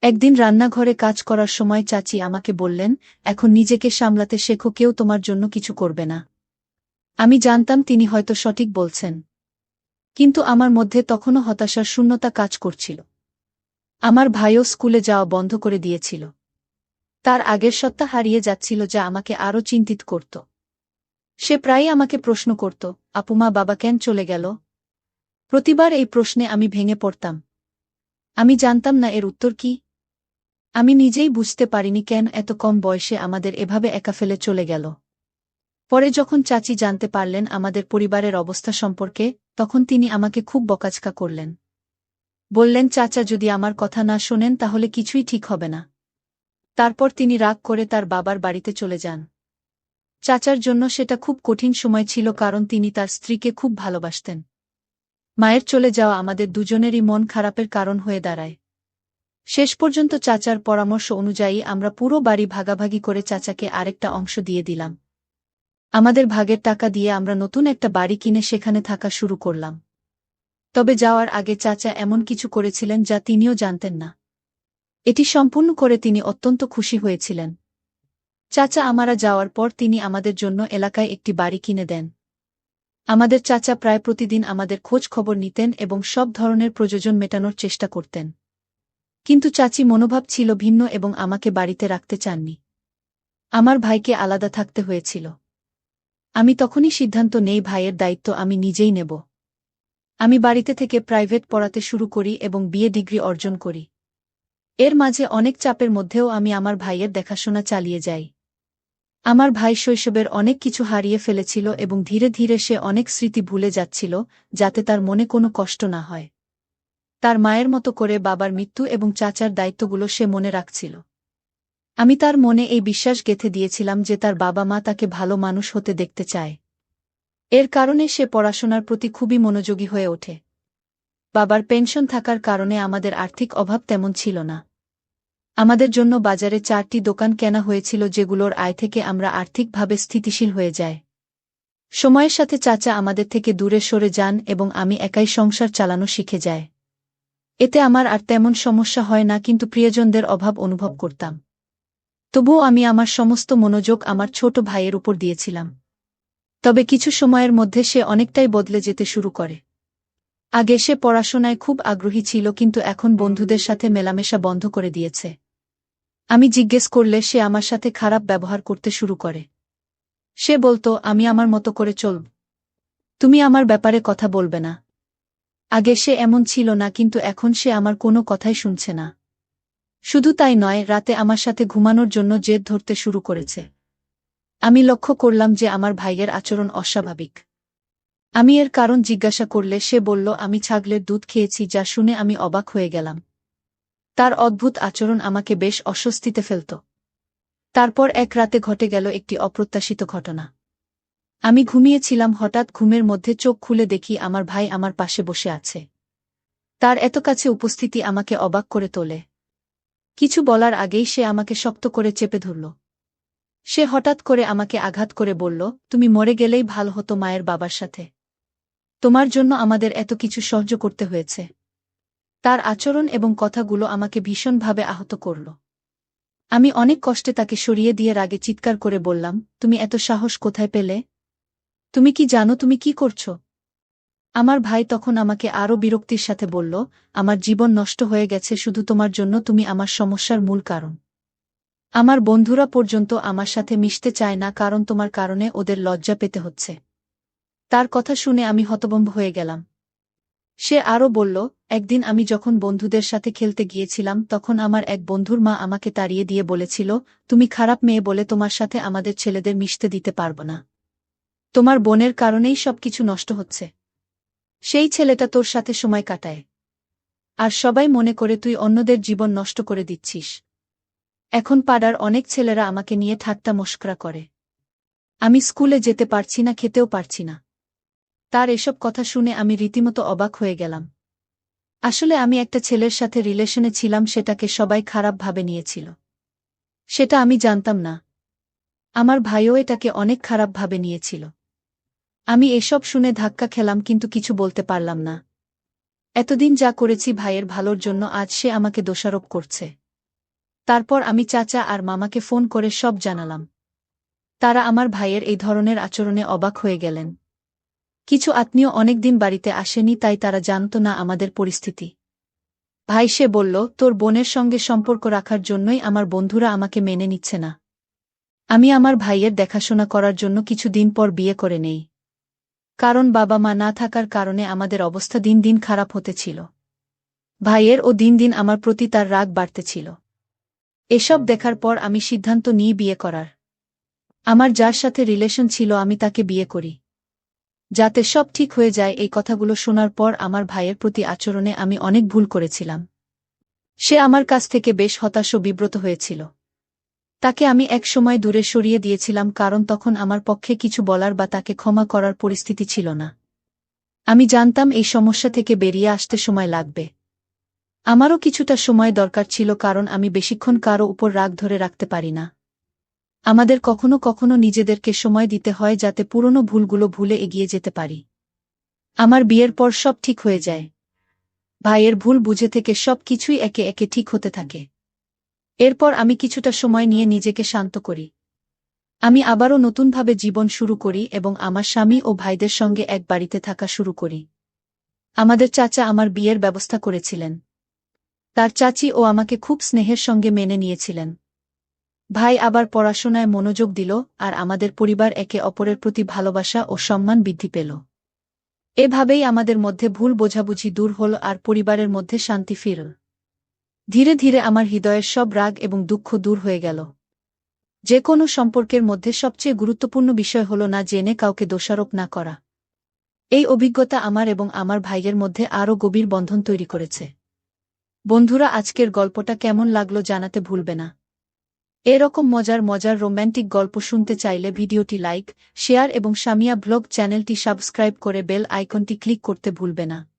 একদিন রান্নাঘরে কাজ করার সময় চাচি আমাকে বললেন, এখন নিজেকে সামলাতে শেখো, কেউ তোমার জন্য কিছু করবে না। আমি জানতাম তিনি হয়তো সঠিক বলছেন, কিন্তু আমার মধ্যে তখনও হতাশার শূন্যতা কাজ করছিল। আমার ভাইও স্কুলে যাওয়া বন্ধ করে দিয়েছিল। তার আগের সত্তা হারিয়ে যাচ্ছিল, যা আমাকে আরও চিন্তিত করত। সে প্রায়ই আমাকে প্রশ্ন করত, আপুমা বাবা কেন চলে গেল? প্রতিবার এই প্রশ্নে আমি ভেঙে পড়তাম। আমি জানতাম না এর উত্তর কি। আমি নিজেই বুঝতে পারিনি কেন এত কম বয়সে আমাদের এভাবে একা ফেলে চলে গেল। পরে যখন চাচি জানতে পারলেন আমাদের পরিবারের অবস্থা সম্পর্কে, তখন তিনি আমাকে খুব বকাঝকা করলেন। বললেন, চাচা যদি আমার কথা না শোনেন তাহলে কিছুই ঠিক হবে না। তারপর তিনি রাগ করে তার বাবার বাড়িতে চলে যান। চাচার জন্য সেটা খুব কঠিন সময় ছিল, কারণ তিনি তার স্ত্রীকে খুব ভালোবাসতেন। মায়ের চলে যাওয়া আমাদের দুজনেরই মন খারাপের কারণ হয়ে দাঁড়ায়। শেষ পর্যন্ত চাচার পরামর্শ অনুযায়ী আমরা পুরো বাড়ি ভাগাভাগি করে চাচাকে আরেকটা অংশ দিয়ে দিলাম। আমাদের ভাগের টাকা দিয়ে আমরা নতুন একটা বাড়ি কিনে সেখানে থাকা শুরু করলাম। তবে যাওয়ার আগে চাচা এমন কিছু করেছিলেন যা তিনিও জানতেন না। এটি সম্পূর্ণ করে তিনি অত্যন্ত খুশি হয়েছিলেন। চাচা আমারা যাওয়ার পর তিনি আমাদের জন্য এলাকায় একটি বাড়ি কিনে দেন। আমাদের চাচা প্রায় প্রতিদিন আমাদের খোঁজ খবর নিতেন এবং সব ধরনের প্রয়োজন মেটানোর চেষ্টা করতেন। কিন্তু চাচি মনোভাব ছিল ভিন্ন এবং আমাকে বাড়িতে রাখতে চাননি। আমার ভাইকে আলাদা থাকতে হয়েছিল। আমি তখনই সিদ্ধান্ত নেই ভাইয়ের দায়িত্ব আমি নিজেই নেব। আমি বাড়িতে থেকে প্রাইভেট পড়াতে শুরু করি এবং বিএ ডিগ্রি অর্জন করি। এর মাঝে অনেক চাপের মধ্যেও আমি আমার ভাইয়ের দেখাশোনা চালিয়ে যাই। আমার ভাই শৈশবের অনেক কিছু হারিয়ে ফেলেছিল এবং ধীরে ধীরে সে অনেক স্মৃতি ভুলে যাচ্ছিল, যাতে তার মনে কোনো কষ্ট না হয়। তার মায়ের মতো করে বাবার মৃত্যু এবং চাচার দায়িত্বগুলো সে মনে রাখছিল। আমি তার মনে এই বিশ্বাস গেঁথে দিয়েছিলাম যে তার বাবা মা তাকে ভালো মানুষ হতে দেখতে চায়। এর কারণে সে পড়াশোনার প্রতি খুবই মনোযোগী হয়ে ওঠে। বাবার পেনশন থাকার কারণে আমাদের আর্থিক অভাব তেমন ছিল না। আমাদের জন্য বাজারে 4টি দোকান কেনা হয়েছিল, যেগুলোর আয় থেকে আমরা আর্থিকভাবে স্থিতিশীল হয়ে যাই। সময়ের সাথে চাচা আমাদের থেকে দূরে সরে যান এবং আমি একাই সংসার চালানো শিখে যাই। এতে আমার আর তেমন সমস্যা হয় না, কিন্তু প্রিয়জনদের অভাব অনুভব করতাম। তবুও আমি আমার সমস্ত মনোযোগ আমার ছোট ভাইয়ের উপর দিয়েছিলাম। তবে কিছু সময়ের মধ্যে সে অনেকটাই বদলে যেতে শুরু করে। আগে সে পড়াশোনায় খুব আগ্রহী ছিল, কিন্তু এখন বন্ধুদের সাথে মেলামেশা বন্ধ করে দিয়েছে। আমি জিজ্ঞেস করলে সে আমার সাথে খারাপ ব্যবহার করতে শুরু করে। সে বলতো, আমি আমার মতো করে চলব, তুমি আমার ব্যাপারে কথা বলবে না। আগে সে এমন ছিল না, কিন্তু এখন সে আমার কোনো কথাই শুনছে না। শুধু তাই নয়, রাতে আমার সাথে ঘুমানোর জন্য জেদ ধরতে শুরু করেছে। আমি লক্ষ্য করলাম যে আমার ভাইয়ের আচরণ অস্বাভাবিক। আমি এর কারণ জিজ্ঞাসা করলে সে বলল, আমি ছাগলের দুধ খেয়েছি, যা শুনে আমি অবাক হয়ে গেলাম। তার অদ্ভুত আচরণ আমাকে বেশ অস্বস্তিতে ফেলত। তারপর এক রাতে ঘটে গেল একটি অপ্রত্যাশিত ঘটনা। আমি ঘুমিয়েছিলাম, হঠাৎ ঘুমের মধ্যে চোখ খুলে দেখি আমার ভাই আমার পাশে বসে আছে। তার এত কাছে উপস্থিতি আমাকে অবাক করে তোলে। কিছু বলার আগেই সে আমাকে শক্ত করে চেপে ধরল। সে হঠাৎ করে আমাকে আঘাত করে বলল, তুমি মরে গেলেই ভালো হতো মায়ের বাবার সাথে। তোমার জন্য আমাদের এত কিছু সহ্য করতে হয়েছে। তার আচরণ এবং কথাগুলো আমাকে ভীষণভাবে আহত করল। আমি অনেক কষ্টে তাকে সরিয়ে দিয়ে রাগে চিৎকার করে বললাম, তুমি এত সাহস কোথায় পেলে? তুমি কি জানো তুমি কি করছো? আমার ভাই তখন আমাকে আরও বিরক্তির সাথে বলল, আমার জীবন নষ্ট হয়ে গেছে শুধু তোমার জন্য, তুমি আমার সমস্যার মূল কারণ। আমার বন্ধুরা পর্যন্ত আমার সাথে মিশতে চায় না, কারণ তোমার কারণে ওদের লজ্জা পেতে হচ্ছে। তার কথা শুনে আমি হতভম্ব হয়ে গেলাম। সে আরও বলল, একদিন আমি যখন বন্ধুদের সাথে খেলতে গিয়েছিলাম, তখন আমার এক বন্ধুর মা আমাকে তাড়িয়ে দিয়ে বলেছিল, তুমি খারাপ মেয়ে বলে তোমার সাথে আমাদের ছেলেদের মিশতে দিতে পারব না। তোমার বোনের কারণেই সবকিছু নষ্ট হচ্ছে। সেই ছেলেটা তোর সাথে সময় কাটায়, আর সবাই মনে করে তুই অন্যদের জীবন নষ্ট করে দিচ্ছিস। এখন পাড়ার অনেক ছেলেরা আমাকে নিয়ে ঠাট্টা মশকরা করে। আমি স্কুলে যেতে পারছি না, খেতেও পারছি না। তার এসব কথা শুনে আমি রীতিমতো অবাক হয়ে গেলাম। আসলে আমি একটা ছেলের সাথে রিলেশনে ছিলাম, সেটাকে সবাই খারাপভাবে নিয়েছিল। সেটা আমি জানতাম না। আমার ভাইও এটাকে অনেক খারাপভাবে নিয়েছিল। আমি এসব শুনে ধাক্কা খেলাম, কিন্তু কিছু বলতে পারলাম না। এতদিন যা করেছি ভাইয়ের ভালোর জন্য, আজ সে আমাকে দোষারোপ করছে। তারপর আমি চাচা আর মামাকে ফোন করে সব জানালাম। তারা আমার ভাইয়ের এই ধরনের আচরণে অবাক হয়ে গেলেন। কিছু আত্মীয় অনেকদিন বাড়িতে আসেনি, তাই তারা জানত না আমাদের পরিস্থিতি। ভাই সে বলল, তোর বোনের সঙ্গে সম্পর্ক রাখার জন্যই আমার বন্ধুরা আমাকে মেনে নিচ্ছে না। আমি আমার ভাইয়ের দেখাশোনা করার জন্য কিছুদিন পর বিয়ে করে নেই। কারণ বাবা মা না থাকার কারণে আমাদের অবস্থা দিন দিন খারাপ হতেছিল। ভাইয়ের ও দিন দিন আমার প্রতি তার রাগ বাড়তেছিল। এসব দেখার পর আমি সিদ্ধান্ত নিই বিয়ে করার। আমার যার সাথে রিলেশন ছিল আমি তাকে বিয়ে করি, যাতে সব ঠিক হয়ে যায়। এই কথাগুলো শোনার পর আমার ভাইয়ের প্রতি আচরণে আমি অনেক ভুল করেছিলাম। সে আমার কাছ থেকে বেশ হতাশ ও বিব্রত হয়েছিল। তাকে আমি এক সময় দূরে সরিয়ে দিয়েছিলাম, কারণ তখন আমার পক্ষে কিছু বলার বা তাকে ক্ষমা করার পরিস্থিতি ছিল না। আমি জানতাম এই সমস্যা থেকে বেরিয়ে আসতে সময় লাগবে। আমারও কিছুটা সময় দরকার ছিল, কারণ আমি বেশিক্ষণ কারও উপর রাগ ধরে রাখতে পারি না। আমাদের কখনো কখনো নিজেদেরকে সময় দিতে হয়, যাতে পুরনো ভুলগুলো ভুলে এগিয়ে যেতে পারি। আমার বিয়ের পর সব ঠিক হয়ে যায়। ভাইয়ের ভুল বুঝে থেকে সব কিছুই একে একে ঠিক হতে থাকে। এরপর আমি কিছুটা সময় নিয়ে নিজেকে শান্ত করি। আমি আবারও নতুনভাবে জীবন শুরু করি এবং আমার স্বামী ও ভাইদের সঙ্গে এক বাড়িতে থাকা শুরু করি। আমাদের চাচা আমার বিয়ের ব্যবস্থা করেছিলেন। তার চাচি ও আমাকে খুব স্নেহের সঙ্গে মেনে নিয়েছিলেন। ভাই আবার পড়াশোনায় মনোযোগ দিল, আর আমাদের পরিবার একে অপরের প্রতি ভালোবাসা ও সম্মান বৃদ্ধি পেল। এভাবেই আমাদের মধ্যে ভুল বোঝাবুঝি দূর হল আর পরিবারের মধ্যে শান্তি ফিরল। ধীরে ধীরে আমার হৃদয়ের সব রাগ এবং দুঃখ দূর হয়ে গেল। যে কোনো সম্পর্কের মধ্যে সবচেয়ে গুরুত্বপূর্ণ বিষয় হল না জেনে কাউকে দোষারোপ না করা। এই অভিজ্ঞতা আমার এবং আমার ভাইয়ের মধ্যে আরও গভীর বন্ধন তৈরি করেছে। বন্ধুরা, আজকের গল্পটা কেমন লাগলো জানাতে ভুলবে না। এরকম মজার মজার রোম্যান্টিক গল্প শুনতে চাইলে ভিডিওটি লাইক, শেয়ার এবং সামিয়া ব্লগ চ্যানেলটি সাবস্ক্রাইব করে বেল আইকনটি ক্লিক করতে ভুলবে না।